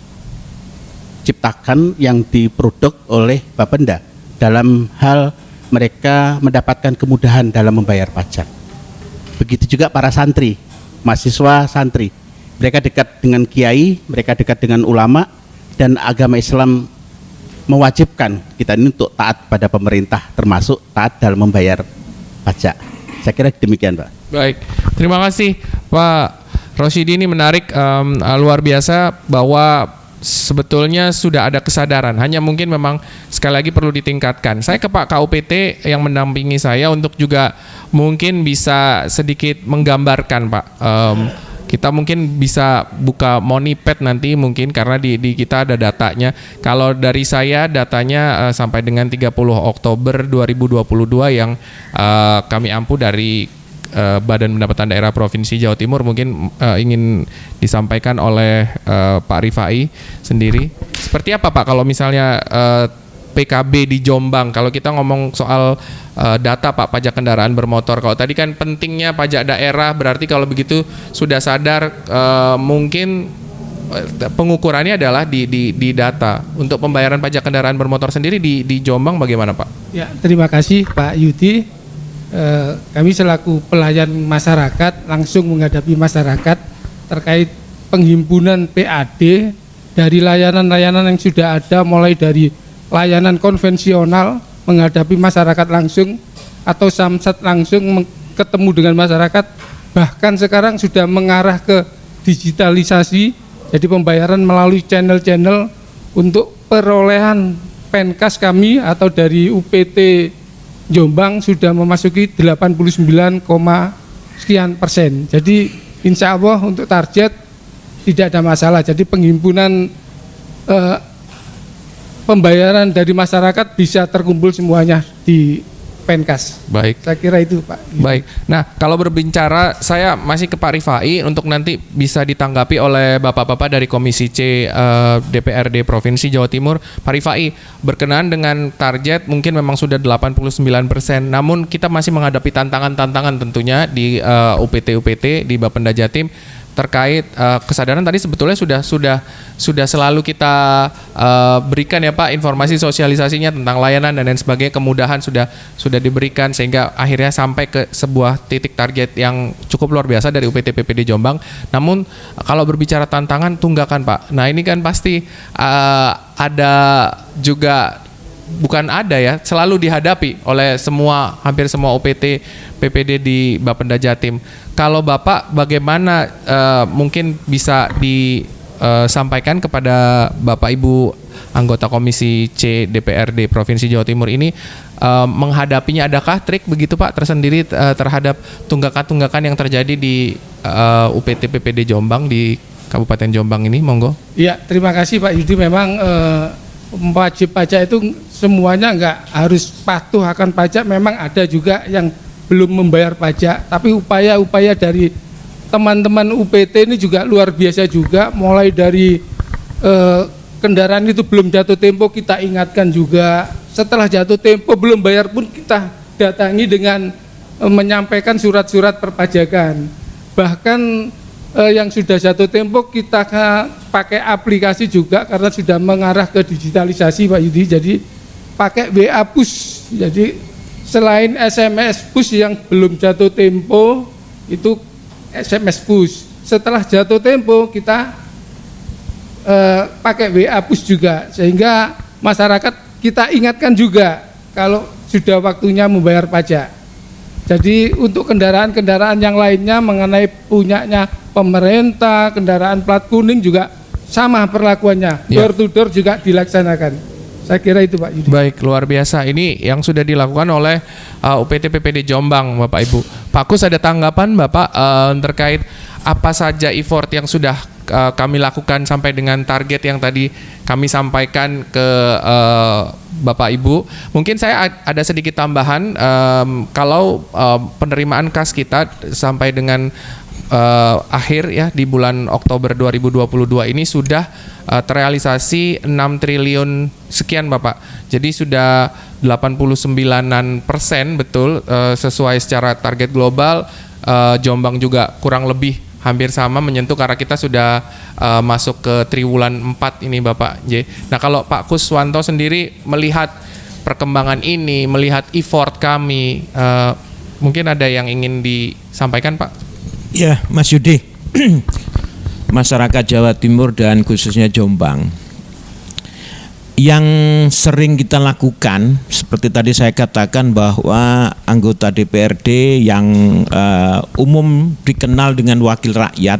yang diproduk oleh Bapenda dalam hal mereka mendapatkan kemudahan dalam membayar pajak. Begitu juga para santri, mahasiswa santri, mereka dekat dengan kiai, mereka dekat dengan ulama, dan agama Islam mewajibkan kita ini untuk taat pada pemerintah, termasuk taat dalam membayar pajak. Saya kira demikian, Pak. Baik, terima kasih Pak Rosyidi. Ini menarik, luar biasa bahwa sebetulnya sudah ada kesadaran, hanya mungkin memang sekali lagi perlu ditingkatkan. Saya ke Pak KUPT yang mendampingi saya untuk juga mungkin bisa sedikit menggambarkan, Pak. Kita mungkin bisa buka Moniped nanti mungkin, karena di kita ada datanya. Kalau dari saya datanya sampai dengan 30 Oktober 2022 yang kami ampu dari Badan Pendapatan Daerah Provinsi Jawa Timur, mungkin ingin disampaikan oleh Pak Rifai sendiri. Seperti apa Pak kalau misalnya PKB di Jombang, kalau kita ngomong soal data Pak, pajak kendaraan bermotor. Kalau tadi kan pentingnya pajak daerah, berarti kalau begitu sudah sadar mungkin pengukurannya adalah di data. Untuk pembayaran pajak kendaraan bermotor sendiri di Jombang bagaimana Pak? Ya, terima kasih Pak Yudi. Kami selaku pelayan masyarakat langsung menghadapi masyarakat terkait penghimpunan PAD dari layanan-layanan yang sudah ada, mulai dari layanan konvensional menghadapi masyarakat langsung atau samsat langsung ketemu dengan masyarakat, bahkan sekarang sudah mengarah ke digitalisasi, jadi pembayaran melalui channel-channel untuk perolehan Penkas kami atau dari UPT Jombang sudah memasuki 89, sekian persen. Jadi insya Allah untuk target tidak ada masalah. Jadi penghimpunan pembayaran dari masyarakat bisa terkumpul semuanya di Penkas. Baik. Saya kira itu Pak. Baik. Nah, kalau berbicara, saya masih ke Pak Rifai untuk nanti bisa ditanggapi oleh Bapak-Bapak dari Komisi C DPRD Provinsi Jawa Timur. Pak Rifai, berkenaan dengan target mungkin memang sudah 89%, namun kita masih menghadapi tantangan-tantangan tentunya di UPT di Bapenda Jatim terkait kesadaran tadi sebetulnya sudah selalu kita berikan ya Pak, informasi sosialisasinya tentang layanan dan lain sebagainya, kemudahan sudah diberikan sehingga akhirnya sampai ke sebuah titik target yang cukup luar biasa dari UPT PPD Jombang. Namun kalau berbicara tantangan tunggakan Pak, nah ini kan pasti ada juga, bukan ada ya, selalu dihadapi oleh hampir semua UPT PPD di Bapenda Jatim. Kalau Bapak bagaimana mungkin bisa disampaikan kepada Bapak Ibu anggota Komisi C DPRD Provinsi Jawa Timur ini menghadapinya, adakah trik begitu Pak tersendiri terhadap tunggakan-tunggakan yang terjadi di UPT PPD Jombang di Kabupaten Jombang ini? Monggo. Iya, terima kasih Pak Yudi. Memang wajib pajak itu semuanya nggak harus patuh akan pajak, memang ada juga yang belum membayar pajak, tapi upaya-upaya dari teman-teman UPT ini juga luar biasa juga, mulai dari kendaraan itu belum jatuh tempo kita ingatkan juga, setelah jatuh tempo belum bayar pun kita datangi dengan menyampaikan surat-surat perpajakan, bahkan yang sudah jatuh tempo kita pakai aplikasi juga karena sudah mengarah ke digitalisasi Pak Yudi, jadi pakai WA push, jadi selain SMS push yang belum jatuh tempo itu SMS push, setelah jatuh tempo kita pakai WA push juga, sehingga masyarakat kita ingatkan juga kalau sudah waktunya membayar pajak. Jadi untuk kendaraan-kendaraan yang lainnya mengenai punyanya pemerintah, kendaraan plat kuning juga sama perlakuannya, door to door juga dilaksanakan. Saya kira itu Pak Yudi. Baik, luar biasa. Ini yang sudah dilakukan oleh UPT PPD Jombang Bapak Ibu. Pak Kus, ada tanggapan Bapak terkait apa saja effort yang sudah kami lakukan sampai dengan target yang tadi kami sampaikan ke Bapak Ibu. Mungkin saya ada sedikit tambahan, kalau penerimaan kas kita sampai dengan akhir ya di bulan Oktober 2022 ini sudah terrealisasi 6 triliun sekian Bapak. Jadi sudah 89% betul sesuai secara target global. Jombang juga kurang lebih hampir sama menyentuh karena kita sudah masuk ke triwulan 4 ini Bapak J. Nah kalau Pak Kuswanto sendiri melihat perkembangan ini, melihat effort kami, mungkin ada yang ingin disampaikan Pak? Ya, Mas Yudi, masyarakat Jawa Timur dan khususnya Jombang, yang sering kita lakukan seperti tadi saya katakan bahwa anggota DPRD yang umum dikenal dengan wakil rakyat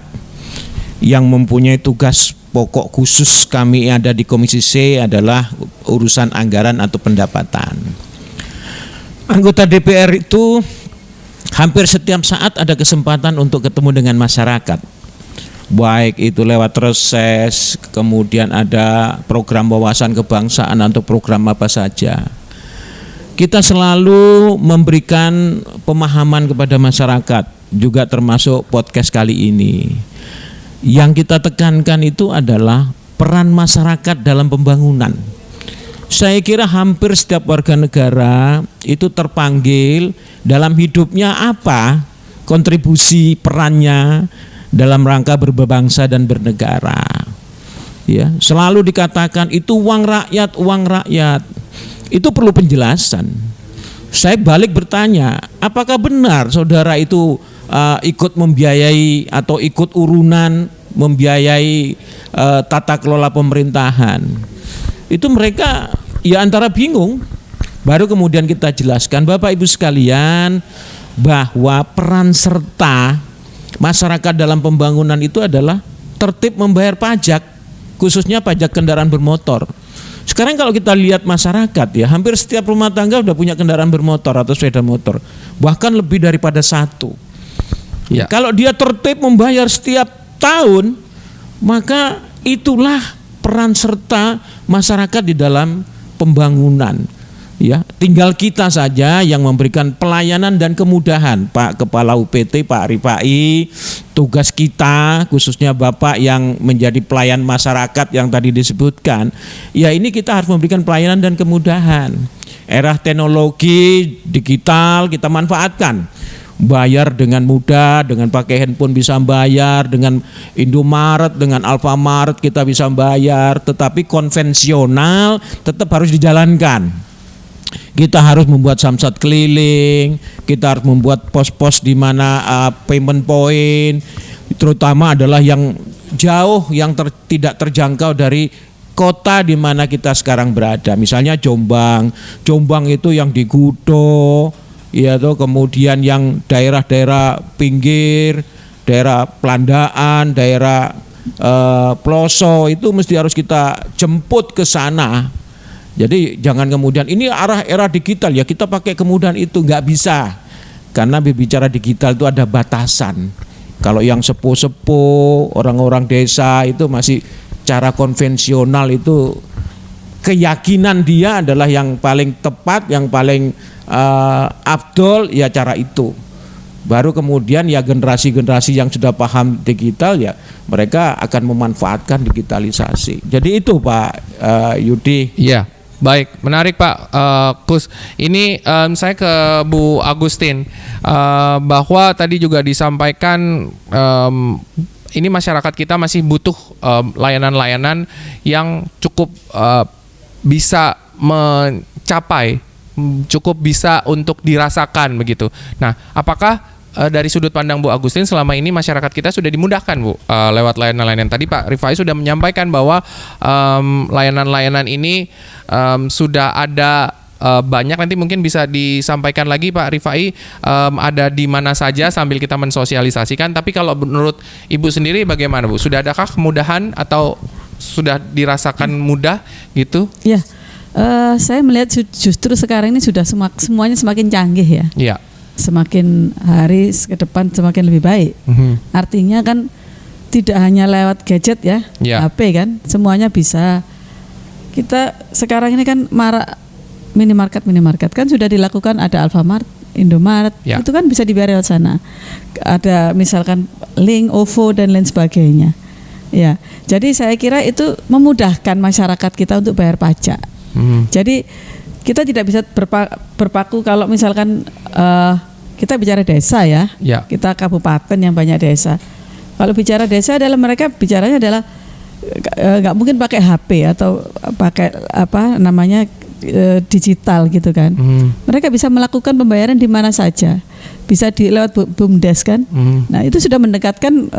yang mempunyai tugas pokok khusus kami ada di Komisi C adalah urusan anggaran atau pendapatan. Anggota DPR itu hampir setiap saat ada kesempatan untuk ketemu dengan masyarakat, baik itu lewat reses, kemudian ada program wawasan kebangsaan atau program apa saja. Kita selalu memberikan pemahaman kepada masyarakat, juga termasuk podcast kali ini. Yang kita tekankan itu adalah peran masyarakat dalam pembangunan. Saya kira hampir setiap warga negara itu terpanggil dalam hidupnya apa kontribusi perannya dalam rangka berbangsa dan bernegara. Ya, selalu dikatakan itu uang rakyat, uang rakyat. Itu perlu penjelasan. Saya balik bertanya, apakah benar saudara itu ikut membiayai atau ikut urunan membiayai tata kelola pemerintahan? Itu mereka ya antara bingung. Baru kemudian kita jelaskan Bapak Ibu sekalian bahwa peran serta masyarakat dalam pembangunan itu adalah tertib membayar pajak, khususnya pajak kendaraan bermotor. Sekarang kalau kita lihat masyarakat ya, hampir setiap rumah tangga sudah punya kendaraan bermotor atau sepeda motor, bahkan lebih daripada satu. Ya. Kalau dia tertib membayar setiap tahun, maka itulah peran serta masyarakat di dalam pembangunan. Ya, tinggal kita saja yang memberikan pelayanan dan kemudahan. Pak Kepala UPT, Pak Rifai, tugas kita khususnya Bapak yang menjadi pelayan masyarakat yang tadi disebutkan, ya ini kita harus memberikan pelayanan dan kemudahan. Era teknologi digital kita manfaatkan. Bayar dengan mudah, dengan pakai handphone bisa bayar, dengan Indomaret, dengan Alfamart kita bisa bayar, tetapi konvensional tetap harus dijalankan. Kita harus membuat samsat keliling, kita harus membuat pos-pos di mana payment point, terutama adalah yang jauh, yang tidak terjangkau dari kota di mana kita sekarang berada. Misalnya Jombang itu yang di Gudo, ya tuh, kemudian yang daerah-daerah pinggir, daerah Pelandaan, daerah Ploso itu mesti harus kita jemput ke sana. Jadi jangan kemudian ini arah era digital ya kita pakai kemudahan itu, nggak bisa, karena berbicara digital itu ada batasan. Kalau yang sepuh-sepuh orang-orang desa itu masih cara konvensional, itu keyakinan dia adalah yang paling tepat, yang paling afdol ya cara itu. Baru kemudian ya generasi-generasi yang sudah paham digital ya mereka akan memanfaatkan digitalisasi. Jadi itu Pak Yudi. Iya. Baik, menarik Pak Kus. Ini saya ke Bu Agustin, bahwa tadi juga disampaikan ini masyarakat kita masih butuh layanan-layanan yang cukup bisa mencapai, cukup bisa untuk dirasakan begitu. Nah, apakah dari sudut pandang Bu Agustin selama ini masyarakat kita sudah dimudahkan Bu lewat layanan-layanan tadi? Pak Rifai sudah menyampaikan bahwa layanan-layanan ini sudah ada banyak, nanti mungkin bisa disampaikan lagi Pak Rifai ada di mana saja sambil kita mensosialisasikan. Tapi kalau menurut Ibu sendiri bagaimana Bu? Sudah adakah kemudahan atau sudah dirasakan mudah gitu? Ya, saya melihat justru sekarang ini sudah semuanya semakin canggih ya. Iya. semakin hari ke depan semakin lebih baik. Artinya kan tidak hanya lewat gadget ya, HP kan, semuanya bisa. Kita sekarang ini kan marak minimarket kan sudah dilakukan, ada Alfamart, Indomaret, itu kan bisa dibayar lewat sana. Ada misalkan link, OVO dan lain sebagainya. Ya, jadi saya kira itu memudahkan masyarakat kita untuk bayar pajak. Jadi kita tidak bisa berpaku kalau misalkan kita bicara desa ya, kita kabupaten yang banyak desa. Kalau bicara desa adalah mereka bicaranya adalah nggak mungkin pakai HP atau pakai digital gitu kan. Mereka bisa melakukan pembayaran di mana saja, bisa lewat BUMDes kan. Nah itu sudah mendekatkan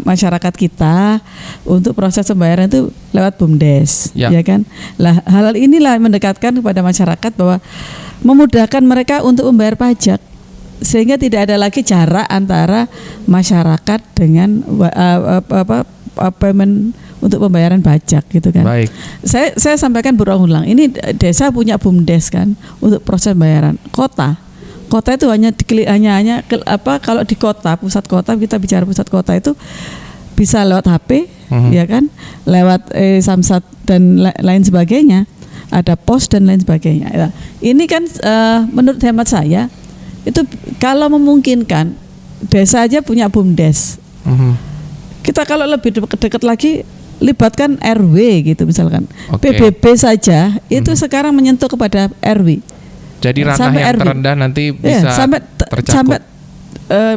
masyarakat kita untuk proses pembayaran itu lewat BUMDes, ya kan. Lah hal inilah mendekatkan kepada masyarakat bahwa memudahkan mereka untuk membayar pajak, sehingga tidak ada lagi jarak antara masyarakat dengan payment untuk pembayaran pajak gitu kan. Baik. Saya sampaikan berulang-ulang. Ini desa punya BUMDes kan untuk proses pembayaran. Kota itu hanya kalau di kota, pusat kota, kita bicara pusat kota itu bisa lewat HP, ya kan, lewat Samsat dan lain sebagainya. Ada pos dan lain sebagainya. Ya. Ini kan menurut hemat saya itu kalau memungkinkan desa aja punya BUMDes. Kita kalau lebih dekat lagi libatkan RW gitu misalkan. PBB saja itu sekarang menyentuh kepada RW. Jadi ranah yang RW terendah nanti bisa sampai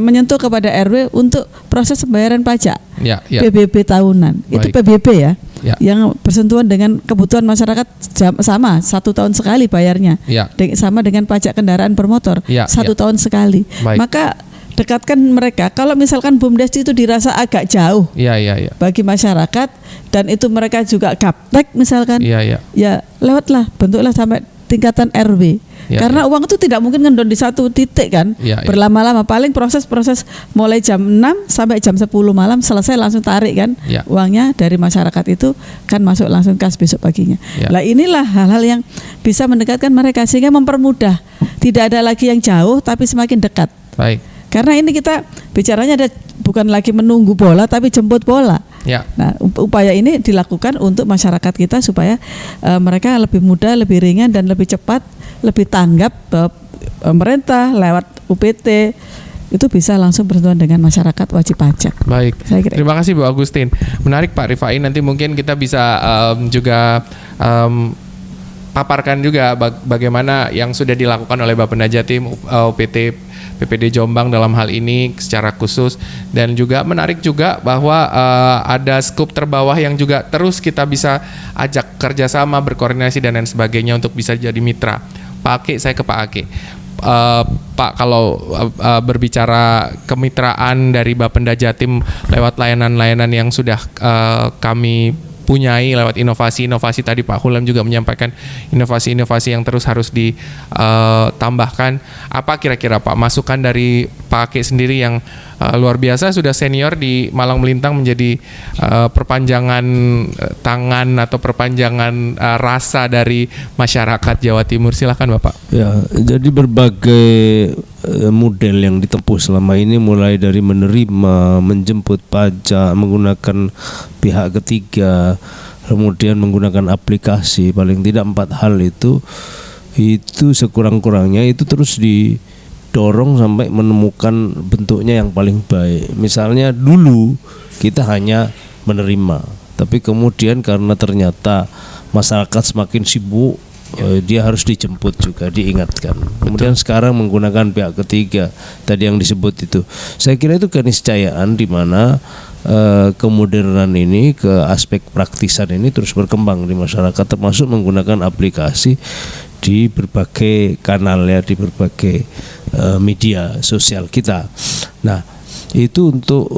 menyentuh kepada RW untuk proses pembayaran pajak. PBB tahunan. Itu PBB ya. Yang bersentuhan dengan kebutuhan masyarakat sama 1 tahun sekali bayarnya. Sama dengan pajak kendaraan bermotor 1 tahun sekali. Maka dekatkan mereka. Kalau misalkan BUMDes itu dirasa agak jauh bagi masyarakat dan itu mereka juga gaptek misalkan, ya lewatlah, bentuklah sampai tingkatan RW. Karena uang itu tidak mungkin ngendon di satu titik kan, berlama-lama. Paling proses mulai jam 6 sampai jam 10 malam selesai langsung tarik kan, uangnya dari masyarakat itu kan masuk langsung kas besok paginya. Lah inilah hal-hal yang bisa mendekatkan mereka sehingga mempermudah. Tidak ada lagi yang jauh tapi semakin dekat. Baik. Karena ini kita bicaranya bukan lagi menunggu bola tapi jemput bola. Nah, upaya ini dilakukan untuk masyarakat kita supaya mereka lebih mudah, lebih ringan dan lebih cepat, lebih tanggap bahwa pemerintah lewat UPT itu bisa langsung bersentuhan dengan masyarakat wajib pajak. Baik. Terima kasih Bu Agustin. Menarik Pak Rifai. Nanti mungkin kita bisa juga paparkan juga bagaimana yang sudah dilakukan oleh Bapenda Jatim, UPT PPD Jombang dalam hal ini secara khusus, dan juga menarik juga bahwa ada skup terbawah yang juga terus kita bisa ajak kerjasama, berkoordinasi dan lain sebagainya untuk bisa jadi mitra. Pak Ake, saya ke Pak Ake. Pak, kalau berbicara kemitraan dari Bapenda Jatim lewat layanan-layanan yang sudah kami punyai lewat inovasi-inovasi, tadi Pak Hulam juga menyampaikan inovasi-inovasi yang terus harus ditambahkan. Apa kira-kira Pak masukan dari Pak Ake sendiri yang luar biasa, sudah senior di Malang Melintang, menjadi perpanjangan tangan atau perpanjangan rasa dari masyarakat Jawa Timur. Silakan Bapak. Ya, jadi berbagai model yang ditempuh selama ini, mulai dari menerima, menjemput pajak, menggunakan pihak ketiga, kemudian menggunakan aplikasi, paling tidak 4 hal itu sekurang-kurangnya itu terus didorong sampai menemukan bentuknya yang paling baik. Misalnya dulu kita hanya menerima, tapi kemudian karena ternyata masyarakat semakin sibuk, dia harus dijemput juga, diingatkan. Kemudian sekarang menggunakan pihak ketiga tadi yang disebut itu. Saya kira itu keniscayaan di mana kemodernan ini, ke aspek praktisan ini terus berkembang di masyarakat, termasuk menggunakan aplikasi di berbagai kanal ya, di berbagai media sosial kita. Nah, itu untuk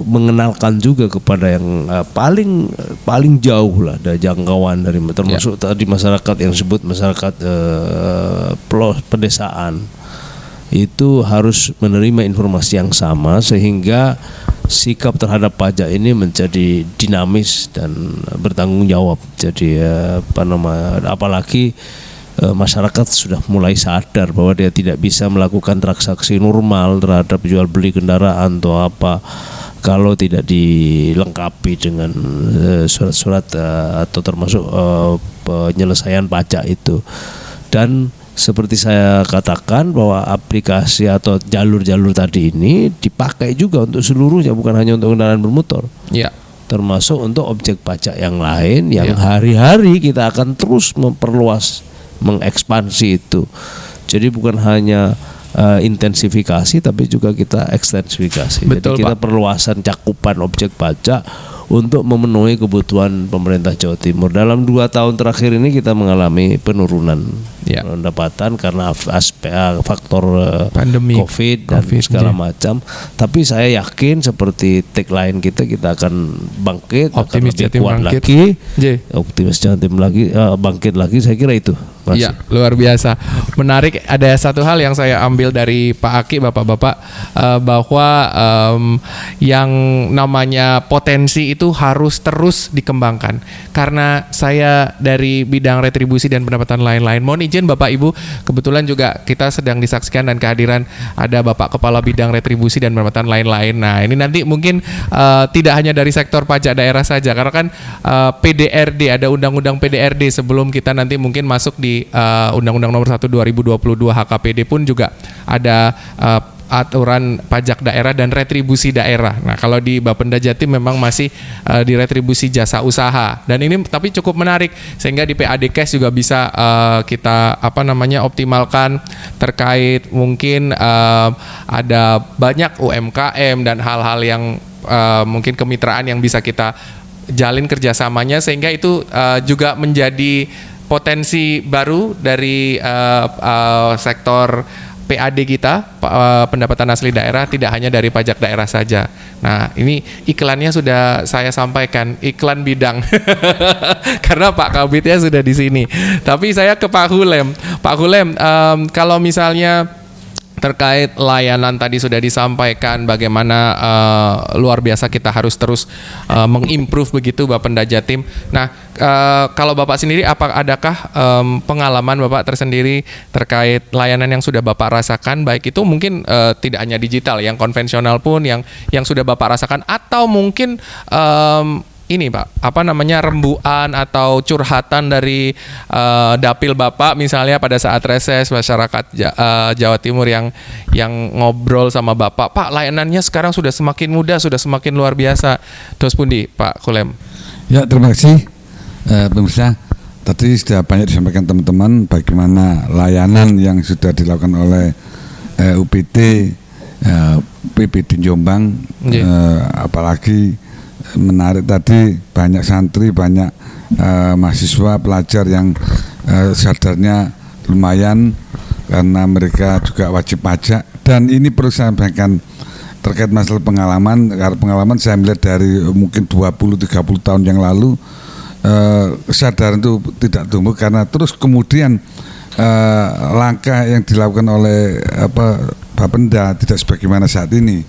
mengenalkan juga kepada yang paling jauh lah dari jangkauan, dari termasuk tadi masyarakat yang disebut masyarakat pedesaan, itu harus menerima informasi yang sama sehingga sikap terhadap pajak ini menjadi dinamis dan bertanggung jawab. Jadi apalagi masyarakat sudah mulai sadar bahwa dia tidak bisa melakukan transaksi normal terhadap jual beli kendaraan atau apa kalau tidak dilengkapi dengan surat-surat atau termasuk penyelesaian pajak itu. Dan seperti saya katakan bahwa aplikasi atau jalur-jalur tadi ini dipakai juga untuk seluruhnya, bukan hanya untuk kendaraan bermotor. Ya. Termasuk untuk objek pajak yang lain yang hari-hari kita akan terus memperluas, mengekspansi itu. Jadi bukan hanya intensifikasi tapi juga kita ekstensifikasi. Betul, jadi kita Pak. perluasan cakupan objek pajak untuk memenuhi kebutuhan pemerintah Jawa Timur. Dalam 2 tahun terakhir ini kita mengalami penurunan pendapatan karena faktor pandemi COVID dan segala macam. Tapi saya yakin seperti tagline kita akan bangkit, Optimis akan lebih Jatim kuat bangkit. lagi, Optimis Jatim lagi bangkit lagi. Saya kira itu. Iya, luar biasa. Menarik, ada satu hal yang saya ambil dari Pak Aki, Bapak-bapak, bahwa yang namanya potensi itu harus terus dikembangkan. Karena saya dari bidang retribusi dan pendapatan lain-lain, mohon izin Bapak Ibu, kebetulan juga kita sedang disaksikan dan kehadiran ada Bapak Kepala Bidang Retribusi dan Pendapatan lain-lain. Nah, ini nanti mungkin tidak hanya dari sektor pajak daerah saja, karena kan PDRD, ada undang-undang PDRD sebelum kita nanti mungkin masuk di Undang-Undang Nomor 1 2022 HKPD pun juga ada aturan pajak daerah dan retribusi daerah. Nah, kalau di Bapenda Jatim memang masih di retribusi jasa usaha. Dan ini tapi cukup menarik sehingga di PAD Cash juga bisa kita optimalkan terkait mungkin ada banyak UMKM dan hal-hal yang mungkin kemitraan yang bisa kita jalin kerjasamanya, sehingga itu juga menjadi potensi baru dari sektor PAD kita, pendapatan asli daerah, tidak hanya dari pajak daerah saja. Nah, ini iklannya sudah saya sampaikan, iklan bidang, karena Pak Kabitnya sudah di sini. Tapi saya ke Pak Hulem. Pak Hulem, kalau misalnya terkait layanan tadi sudah disampaikan bagaimana luar biasa kita harus terus mengimprove begitu Bapenda Jatim. Nah, kalau Bapak sendiri adakah pengalaman Bapak tersendiri terkait layanan yang sudah Bapak rasakan, baik itu mungkin tidak hanya digital, yang konvensional pun yang sudah Bapak rasakan, atau mungkin ini Pak, rembuan atau curhatan dari dapil Bapak misalnya pada saat reses, masyarakat Jawa Timur yang ngobrol sama Bapak, Pak layanannya sekarang sudah semakin mudah, sudah semakin luar biasa. Terus pundi Pak Hulem? Ya, terima kasih pemirsa. Tadi sudah banyak disampaikan teman-teman bagaimana layanan yang sudah dilakukan oleh UPT, PPD Jombang, apalagi menarik tadi banyak santri, banyak mahasiswa, pelajar yang sadarnya lumayan karena mereka juga wajib pajak. Dan ini perlu saya sampaikan terkait masalah pengalaman, karena pengalaman saya melihat dari mungkin 20-30 tahun yang lalu, kesadaran itu tidak tumbuh karena terus kemudian langkah yang dilakukan oleh Bapenda tidak sebagaimana saat ini,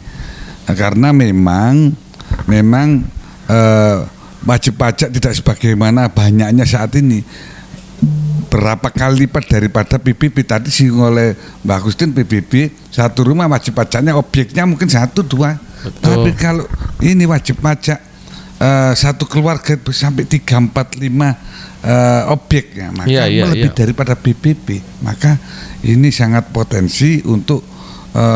karena memang wajib pajak tidak sebagaimana banyaknya saat ini, berapa kali lipat daripada PBB. Tadi singgung oleh Mbak Agustin, PBB satu rumah wajib pajaknya objeknya mungkin 1-2. Tapi kalau ini wajib pajak satu keluarga sampai 3-4-5 objek ya, maka lebih daripada PBB. Maka ini sangat potensi untuk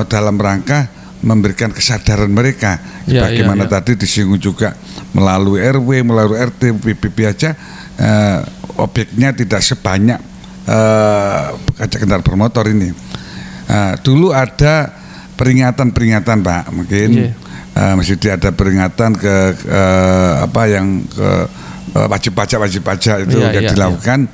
dalam rangka memberikan kesadaran mereka, bagaimana tadi disinggung juga melalui RW, melalui RT, PBB aja objeknya tidak sebanyak pajak kendaraan bermotor ini. Dulu ada peringatan Pak, mungkin masih ada peringatan ke wajib pajak itu yang dilakukan.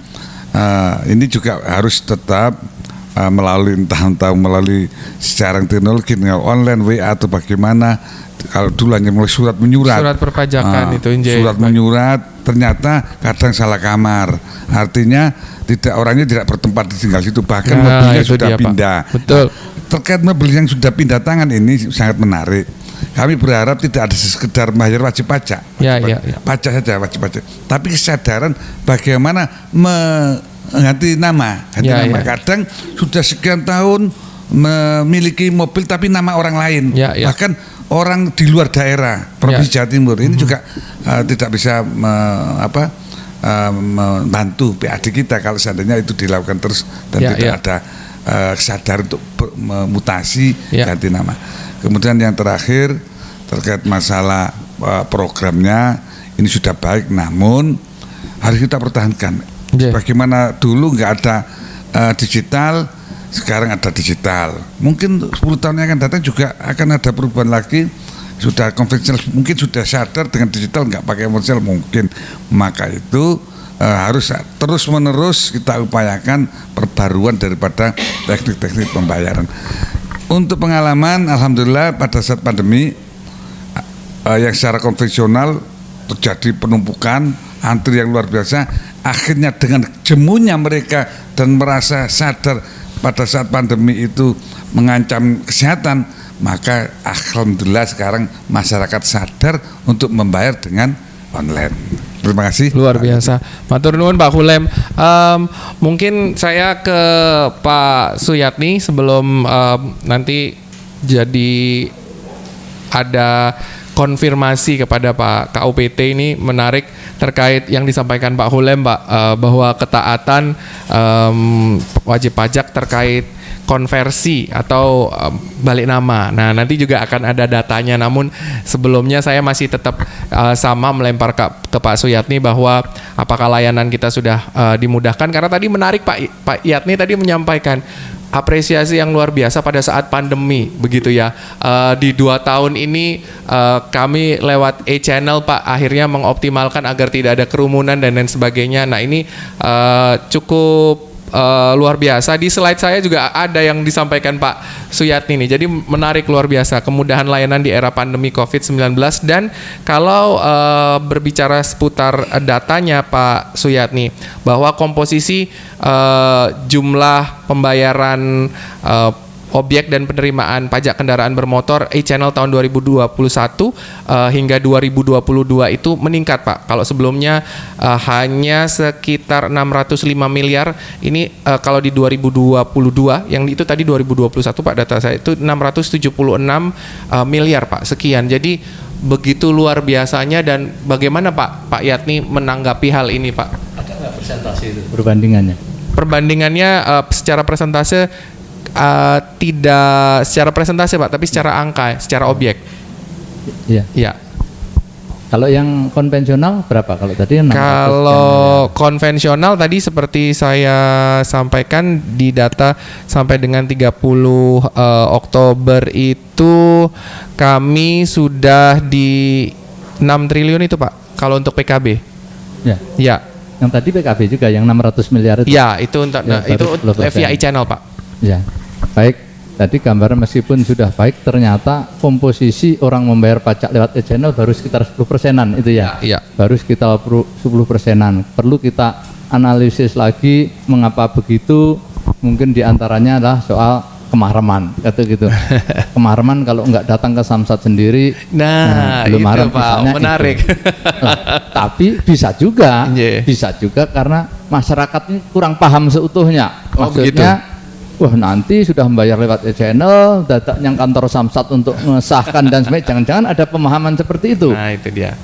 Ini juga harus tetap melalui entah melalui secara teknologi, online, WA atau bagaimana. Kalau dulu hanya mulai surat perpajakan surat menyurat, ternyata kadang salah kamar, artinya orangnya tidak bertempat tinggal situ, bahkan mobilnya sudah pindah. Betul. Terkait mobil yang sudah pindah tangan ini sangat menarik. Kami berharap tidak ada sekedar bayar wajib pajak, pajak saja wajib pajak, tapi kesadaran bagaimana ganti nama. Kadang sudah sekian tahun memiliki mobil tapi nama orang lain, bahkan orang di luar daerah Provinsi Jawa Timur ini juga tidak bisa membantu PAD kita kalau seandainya itu dilakukan terus dan tidak ada sadar untuk mutasi ganti nama. Kemudian yang terakhir terkait masalah programnya ini sudah baik, namun harus kita pertahankan. Bagaimana dulu nggak ada digital, sekarang ada digital. Mungkin 10 tahun yang akan datang juga akan ada perubahan lagi. Sudah konvensional, mungkin sudah sadar dengan digital nggak pakai ponsel mungkin. Maka itu harus terus menerus kita upayakan perbaruan daripada teknik-teknik pembayaran. Untuk pengalaman, alhamdulillah pada saat pandemi yang secara konvensional terjadi penumpukan antri yang luar biasa. Akhirnya dengan jemunya mereka dan merasa sadar pada saat pandemi itu mengancam kesehatan, maka alhamdulillah sekarang masyarakat sadar untuk membayar dengan online. Terima kasih. Luar biasa. Matur nuwun Pak Hulem. Mungkin saya ke Pak Suyatni sebelum nanti jadi ada konfirmasi kepada Pak KUPT. Ini menarik terkait yang disampaikan Pak Hulem, Pak, bahwa ketaatan wajib pajak terkait konversi atau balik nama. Nah, nanti juga akan ada datanya. Namun sebelumnya saya masih tetap sama melempar ke Pak Suyatni bahwa apakah layanan kita sudah dimudahkan, karena tadi menarik Pak Yatni tadi menyampaikan apresiasi yang luar biasa pada saat pandemi, begitu ya. Di 2 tahun ini kami lewat e-channel Pak akhirnya mengoptimalkan agar tidak ada kerumunan dan lain sebagainya. Nah, ini cukup luar biasa. Di slide saya juga ada yang disampaikan Pak Suyatni nih. Jadi menarik, luar biasa kemudahan layanan di era pandemi COVID-19. Dan kalau berbicara seputar datanya Pak Suyatni, bahwa komposisi jumlah pembayaran objek dan penerimaan pajak kendaraan bermotor e-channel tahun 2021 hingga 2022 itu meningkat Pak. Kalau sebelumnya hanya sekitar 605 miliar, ini kalau di 2022, yang itu tadi 2021 Pak data saya itu 676 miliar Pak, sekian. Jadi begitu luar biasanya. Dan bagaimana Pak Yatni menanggapi hal ini Pak? Ada nggak persentase itu perbandingannya? Perbandingannya secara persentase tidak secara presentasi Pak, tapi secara angka, secara objek. Iya. Ya. Kalau yang konvensional berapa? Kalau tadi 600. Kalau konvensional tadi seperti saya sampaikan di data sampai dengan 30 Oktober itu kami sudah di 6 triliun itu Pak. Kalau untuk PKB. Ya. Ya. Yang tadi PKB juga yang 600 miliar itu. Ya, itu untuk itu via e-channel Pak. Ya. Baik, tadi gambaran meskipun sudah baik, ternyata komposisi orang membayar pajak lewat e-channel baru sekitar 10%-an itu ya. Ya. Baru sekitar 10%-an. Perlu kita analisis lagi mengapa begitu. Mungkin diantaranya adalah soal kemahreman, kata gitu. Kemahreman kalau nggak datang ke Samsat sendiri, belum itu haram, Pak, menarik. Tapi bisa juga karena masyarakat ini kurang paham seutuhnya. Maksudnya, wah nanti sudah membayar lewat e-channel, datang kantor Samsat untuk mengesahkan dan sebagainya. Jangan-jangan ada pemahaman seperti itu. Nah, itu dia.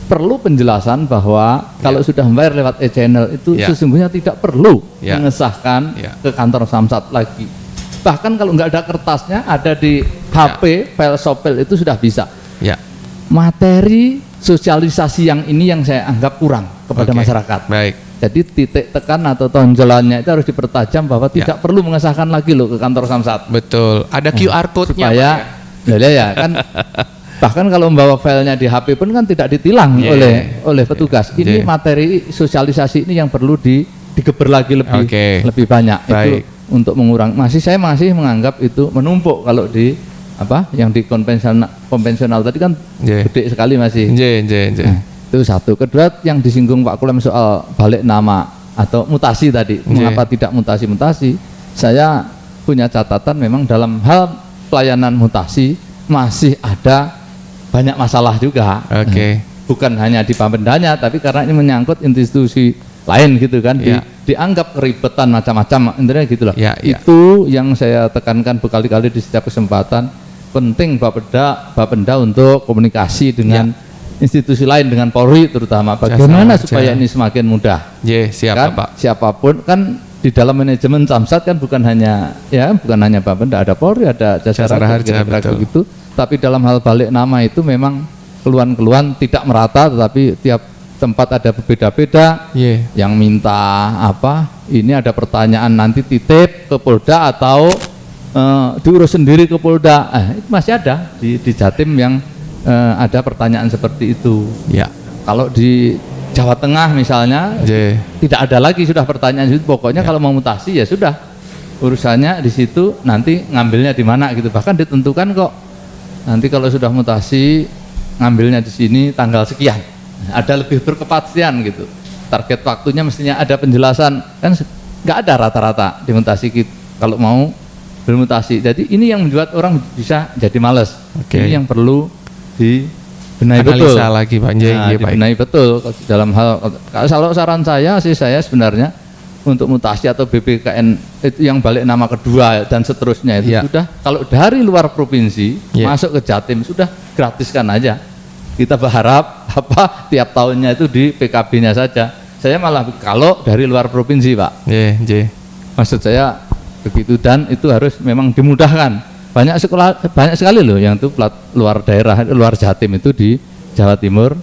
Perlu penjelasan bahwa kalau sudah membayar lewat e-channel itu sesungguhnya tidak perlu mengesahkan ke kantor Samsat lagi. Bahkan kalau nggak ada kertasnya, ada di HP, file sopel itu sudah bisa. Materi sosialisasi yang ini yang saya anggap kurang kepada masyarakat. Baik. Jadi titik tekan atau tonjolannya itu harus dipertajam bahwa tidak perlu mengesahkan lagi loh ke kantor Samsat. Betul. Ada QR code-nya. Supaya ya kan. Bahkan kalau membawa filenya di HP pun kan tidak ditilang oleh petugas. Ini materi sosialisasi ini yang perlu digeber lagi lebih banyak. Baik. Itu untuk mengurangi. Saya masih menganggap itu menumpuk kalau di yang di konvensional tadi kan gede sekali masih. Itu satu. Kedua yang disinggung Pak Kulem soal balik nama atau mutasi tadi, mengapa tidak mutasi-mutasi? Saya punya catatan memang dalam hal pelayanan mutasi masih ada banyak masalah juga. Bukan hanya di Bapendanya, tapi karena ini menyangkut institusi lain gitu kan, Ya. dianggap keribetan macam-macam, intinya gitulah. Ya, ya. Itu yang saya tekankan berkali-kali di setiap kesempatan, penting Bapenda untuk komunikasi dengan institusi lain, dengan Polri terutama, bagaimana supaya ini semakin mudah. Siap kan, Bapak. Siapapun kan di dalam manajemen Samsat kan bukan hanya Bapenda, ada Polri, ada Jasa Raharja gitu. Tapi dalam hal balik nama itu memang keluhan-keluhan tidak merata, tetapi tiap tempat ada berbeda-beda. Yang minta apa, ini ada pertanyaan nanti titip ke Polda atau diurus sendiri ke Polda. Itu masih ada di Jatim yang ada pertanyaan seperti itu. Kalau di Jawa Tengah misalnya tidak ada lagi sudah pertanyaan itu. Pokoknya kalau mau mutasi ya sudah urusannya di situ, nanti ngambilnya di mana gitu. Bahkan ditentukan kok, nanti kalau sudah mutasi ngambilnya di sini tanggal sekian. Ada lebih berkepastian gitu. Target waktunya mestinya ada penjelasan, kan nggak ada rata-rata di mutasi kalau mau bermutasi. Jadi ini yang membuat orang bisa jadi malas. Ini yang perlu dibenahi betul. Lagi Pak. Dibenahi betul dalam hal. Kalau saran saya sih, saya sebenarnya untuk mutasi atau BPKN itu yang balik nama kedua dan seterusnya itu sudah, kalau dari luar provinsi masuk ke Jatim sudah gratiskan aja. Kita berharap tiap tahunnya itu di PKB-nya saja. Saya malah kalau dari luar provinsi Pak. Maksud saya begitu, dan itu harus memang dimudahkan. Banyak sekali loh yang itu plat luar daerah, luar Jatim itu di Jawa Timur.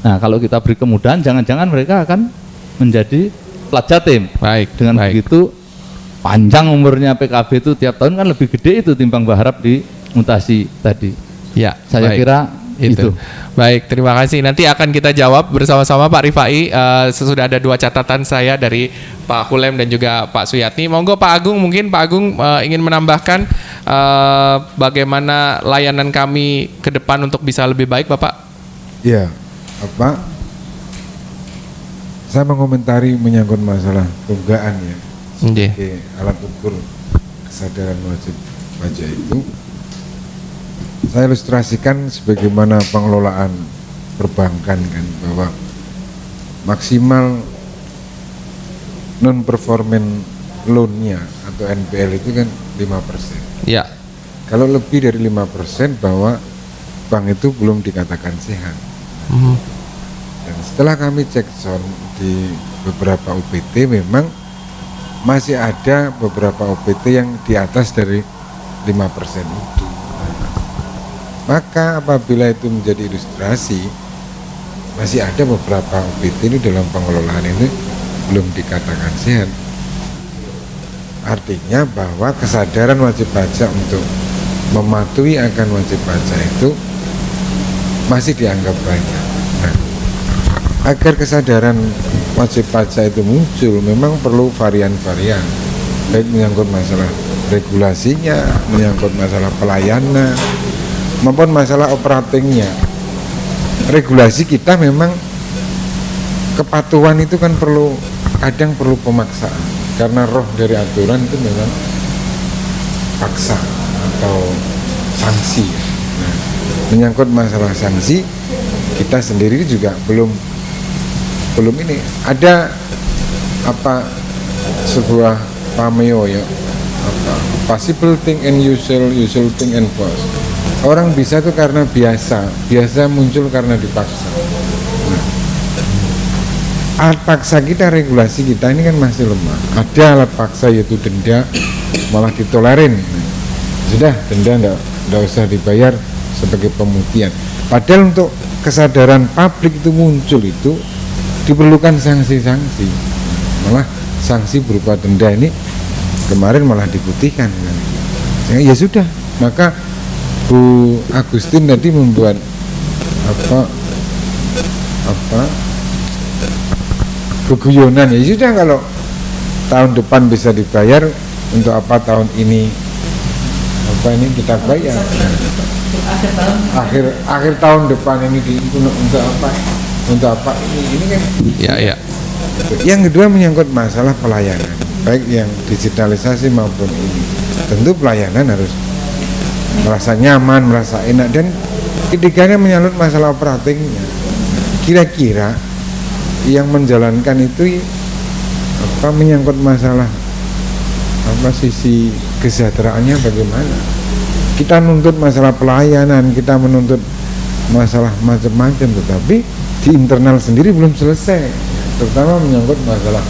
Nah kalau kita beri kemudahan, jangan-jangan mereka akan menjadi plat Jatim. Dengan begitu panjang umurnya PKB itu tiap tahun kan lebih gede itu timbang berharap di mutasi tadi. Saya kira itu. Baik, terima kasih. Nanti akan kita jawab bersama-sama Pak Rifai. Sudah ada 2 catatan saya dari Pak Hulem dan juga Pak Suyatni. Monggo Pak Agung, mungkin Pak Agung ingin menambahkan bagaimana layanan kami ke depan untuk bisa lebih baik, Bapak? Iya, saya mengomentari menyangkut masalah tunggaan ya, sebagai alat ukur kesadaran wajib pajak itu. Saya ilustrasikan sebagaimana pengelolaan perbankan kan, bahwa maksimal non-performing loan-nya atau NPL itu kan 5%. Kalau lebih dari 5% bahwa bank itu belum dikatakan sehat. Dan setelah kami cek sound di beberapa OPT, memang masih ada beberapa OPT yang di atas dari 5% itu. Maka apabila itu menjadi ilustrasi, masih ada beberapa OPT ini dalam pengelolaan ini belum dikatakan sehat. Artinya bahwa kesadaran wajib pajak untuk mematuhi akan wajib pajak itu masih dianggap banyak. Nah, agar kesadaran wajib pajak itu muncul, memang perlu varian-varian, baik menyangkut masalah regulasinya, menyangkut masalah pelayanan, maupun masalah operatingnya. Regulasi kita memang kepatuhan itu kan kadang perlu pemaksaan, karena roh dari aturan itu memang paksa atau sanksi. Nah, menyangkut masalah sanksi, kita sendiri juga belum ini ada sebuah pameo ya, possible thing and usual thing and false. Orang bisa itu karena biasa muncul karena dipaksa. Nah, alat paksa kita, regulasi kita ini kan masih lemah. Ada alat paksa yaitu denda, malah ditolerin. Nah, sudah denda enggak usah dibayar sebagai pemutihan. Padahal untuk kesadaran publik itu muncul itu diperlukan sanksi-sanksi. Malah sanksi berupa denda ini kemarin malah diputihkan kan. Ya sudah, maka Bu Agustin tadi membuat keguyonan, ya sudah, kalau tahun depan bisa dibayar, untuk apa tahun ini kita bayar, akhir tahun depan ini untuk apa ini kan. Yang kedua menyangkut masalah pelayanan, baik yang digitalisasi maupun ini. Tentu pelayanan harus merasa nyaman, merasa enak, dan ketiganya menyangkut masalah operatingnya. Kira-kira yang menjalankan itu menyangkut masalah sisi kesejahteraannya bagaimana. Kita menuntut masalah pelayanan, kita menuntut masalah macam-macam, tetapi di internal sendiri belum selesai, terutama menyangkut masalah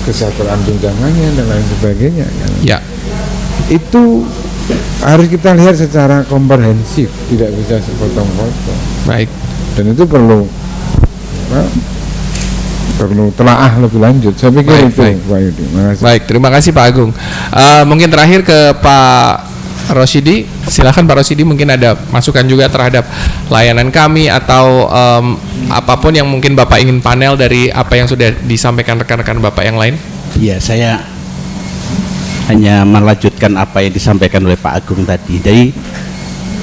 kesejahteraan tunjangannya dan lain sebagainya. Ya. Itu harus kita lihat secara komprehensif, tidak bisa sepotong-potong. Baik. Dan itu perlu telaah lebih lanjut. Saya pikir itu, Pak Yudi. Baik, terima kasih Pak Agung. Mungkin terakhir ke Pak Rosyidi, silakan Pak Rosyidi, mungkin ada masukan juga terhadap layanan kami atau apapun yang mungkin Bapak ingin panel dari apa yang sudah disampaikan rekan-rekan Bapak yang lain. Iya, saya hanya melanjutkan apa yang disampaikan oleh Pak Agung tadi. Jadi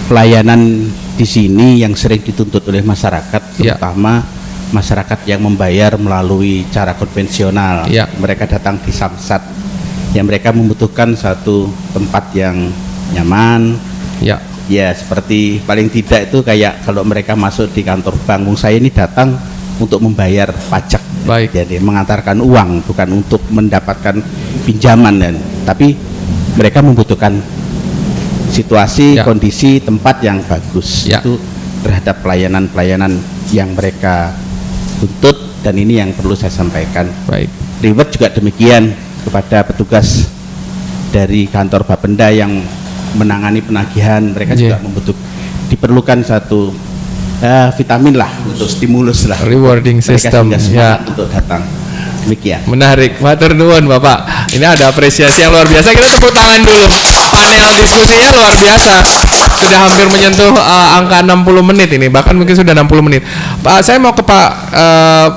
pelayanan di sini yang sering dituntut oleh masyarakat, terutama masyarakat yang membayar melalui cara konvensional. Mereka datang di Samsat, yang mereka membutuhkan satu tempat yang nyaman. Ya, seperti paling tidak itu kayak kalau mereka masuk di kantor bank. Saya ini datang untuk membayar pajak. Jadi mengantarkan uang, bukan untuk mendapatkan pinjaman, tapi mereka membutuhkan situasi, kondisi tempat yang bagus. Itu terhadap pelayanan-pelayanan yang mereka tuntut, dan ini yang perlu saya sampaikan. Reward juga demikian kepada petugas dari kantor Bapenda yang menangani penagihan. Mereka juga diperlukan satu vitamin lah, untuk stimulus lah, rewarding system untuk datang. Demikian. Menarik, matur nuwun Bapak. Ini ada apresiasi yang luar biasa. Kita tepuk tangan dulu. Panel diskusinya luar biasa. Sudah hampir menyentuh angka 60 menit ini, bahkan mungkin sudah 60 menit. Pak, saya mau ke Pak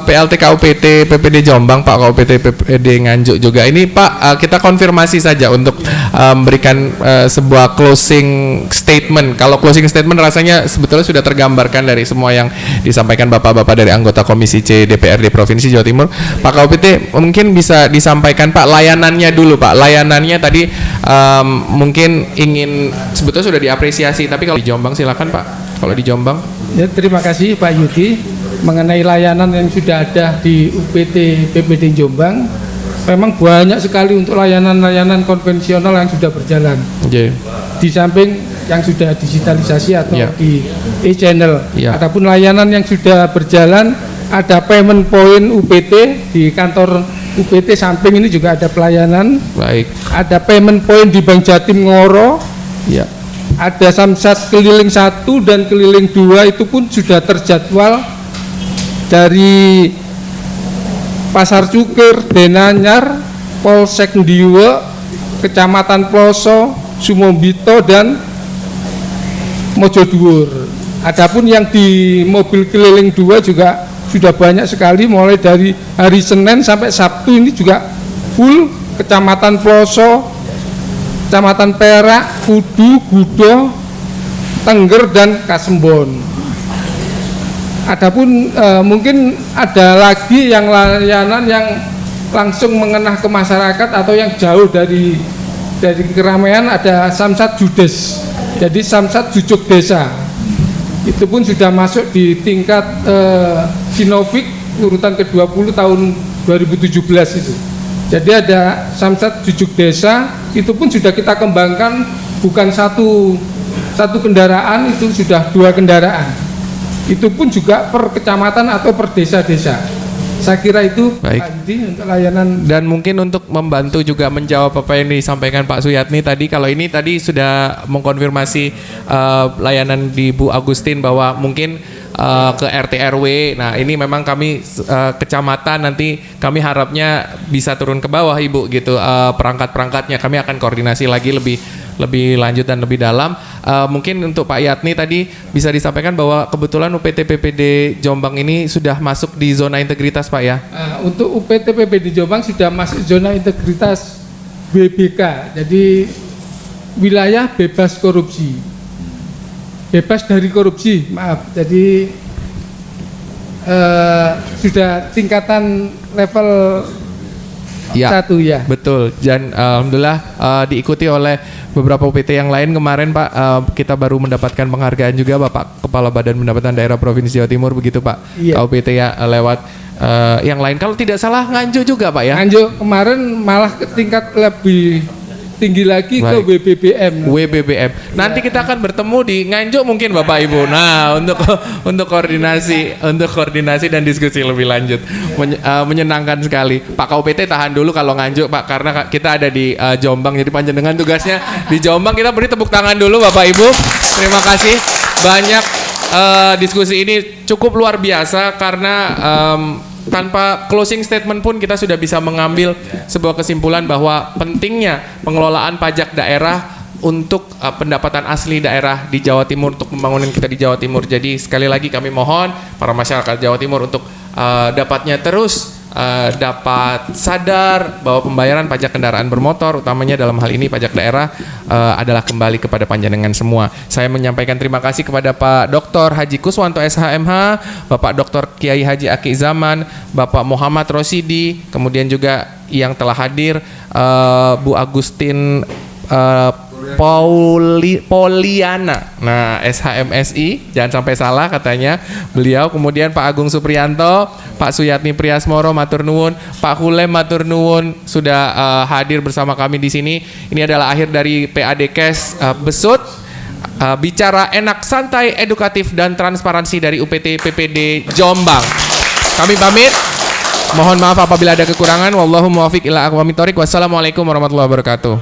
PLT KUPT PPD Jombang, Pak KUPT PPD Nganjuk juga. Ini Pak, kita konfirmasi saja untuk memberikan sebuah closing statement. Kalau closing statement rasanya sebetulnya sudah tergambarkan dari semua yang disampaikan Bapak-Bapak dari anggota Komisi C DPRD Provinsi Jawa Timur. Pak KUPT mungkin bisa disampaikan Pak layanannya dulu Pak. Layanannya tadi mungkin ingin sebetulnya sudah diapresiasi, tapi kalau di Jombang silakan Pak. Kalau di Jombang. Ya, terima kasih Pak Yudi. Mengenai layanan yang sudah ada di UPT PPD Jombang, memang banyak sekali untuk layanan-layanan konvensional yang sudah berjalan. Di samping yang sudah digitalisasi atau di e-channel. Adapun layanan yang sudah berjalan, ada payment point UPT di kantor UPT samping ini juga ada pelayanan. Ada payment point di Bank Jatim Ngoro. Ada Samsat keliling 1 dan keliling 2 itu pun sudah terjadwal dari Pasar Cukir, Denanyar, Polsek Ndiwe, Kecamatan Ploso, Sumombito dan Mojodhuwur. Adapun yang di mobil keliling 2 juga sudah banyak sekali, mulai dari hari Senin sampai Sabtu ini juga full. Kecamatan Ploso, Kecamatan Perak, Kudu, Gudo, Tengger dan Kasembon. Adapun mungkin ada lagi yang layanan yang langsung mengenah ke masyarakat atau yang jauh dari keramaian, ada Samsat Judes. Jadi Samsat Jujuk Desa. Itu pun sudah masuk di tingkat Sinovik urutan ke-20 tahun 2017 itu. Jadi ada Samsat Jujuk Desa, itu pun sudah kita kembangkan, bukan satu kendaraan, itu sudah 2 kendaraan. Itu pun juga per kecamatan atau per desa-desa. Saya kira itu Pak Yudi untuk layanan. Dan mungkin untuk membantu juga menjawab apa yang disampaikan Pak Suyatni tadi, kalau ini tadi sudah mengkonfirmasi layanan di Bu Agustin bahwa mungkin ke RT RW. Nah, ini memang kami kecamatan nanti kami harapnya bisa turun ke bawah Ibu gitu, perangkat-perangkatnya kami akan koordinasi lagi lebih lanjut dan lebih dalam. Mungkin untuk Pak Yatni tadi bisa disampaikan bahwa kebetulan UPT PPD Jombang ini sudah masuk di zona integritas Pak ya. Untuk UPT PPD Jombang sudah masuk zona integritas BBK. Jadi wilayah bebas korupsi. Bebas dari korupsi, maaf. Jadi sudah tingkatan level 1 ya. Betul. Dan alhamdulillah diikuti oleh beberapa UPT yang lain kemarin Pak. Kita baru mendapatkan penghargaan juga Bapak Kepala Badan Pendapatan Daerah Provinsi Jawa Timur begitu Pak. KUPT ya lewat yang lain. Kalau tidak salah Nganjuk juga Pak ya? Nganjuk kemarin malah ke tingkat lebih tinggi lagi ke WBBM. WBBM. Nanti kita akan bertemu di Nganjuk mungkin Bapak Ibu. Nah, untuk koordinasi dan diskusi lebih lanjut. Menyenangkan sekali. Pak KUPT tahan dulu kalau Nganjuk Pak, karena kita ada di Jombang, jadi panjenengan tugasnya di Jombang. Kita beri tepuk tangan dulu Bapak Ibu. Terima kasih banyak. Diskusi ini cukup luar biasa karena tanpa closing statement pun kita sudah bisa mengambil sebuah kesimpulan bahwa pentingnya pengelolaan pajak daerah untuk pendapatan asli daerah di Jawa Timur, untuk pembangunan kita di Jawa Timur. Jadi sekali lagi kami mohon para masyarakat Jawa Timur untuk dapatnya terus dapat sadar bahwa pembayaran pajak kendaraan bermotor, utamanya dalam hal ini pajak daerah, adalah kembali kepada panjenengan semua. Saya menyampaikan terima kasih kepada Pak Dr. Haji Kuswanto SHMH, Bapak Dr. Kiai Haji Aki Zaman, Bapak Muhammad Rosidi, kemudian juga yang telah hadir Bu Agustin Poliana, nah SHMSI, jangan sampai salah katanya beliau. Kemudian Pak Agung Supriyanto, Pak Suyatni Priasmoro matur nuwun, Pak Hulem matur nuwun sudah hadir bersama kami di sini. Ini adalah akhir dari PADKes Besut, bicara enak, santai, edukatif dan transparansi dari UPT PPD Jombang. Kami pamit. Mohon maaf apabila ada kekurangan. Wallahu muwaffiq ila aqwamit thoriq. Wassalamualaikum warahmatullahi wabarakatuh.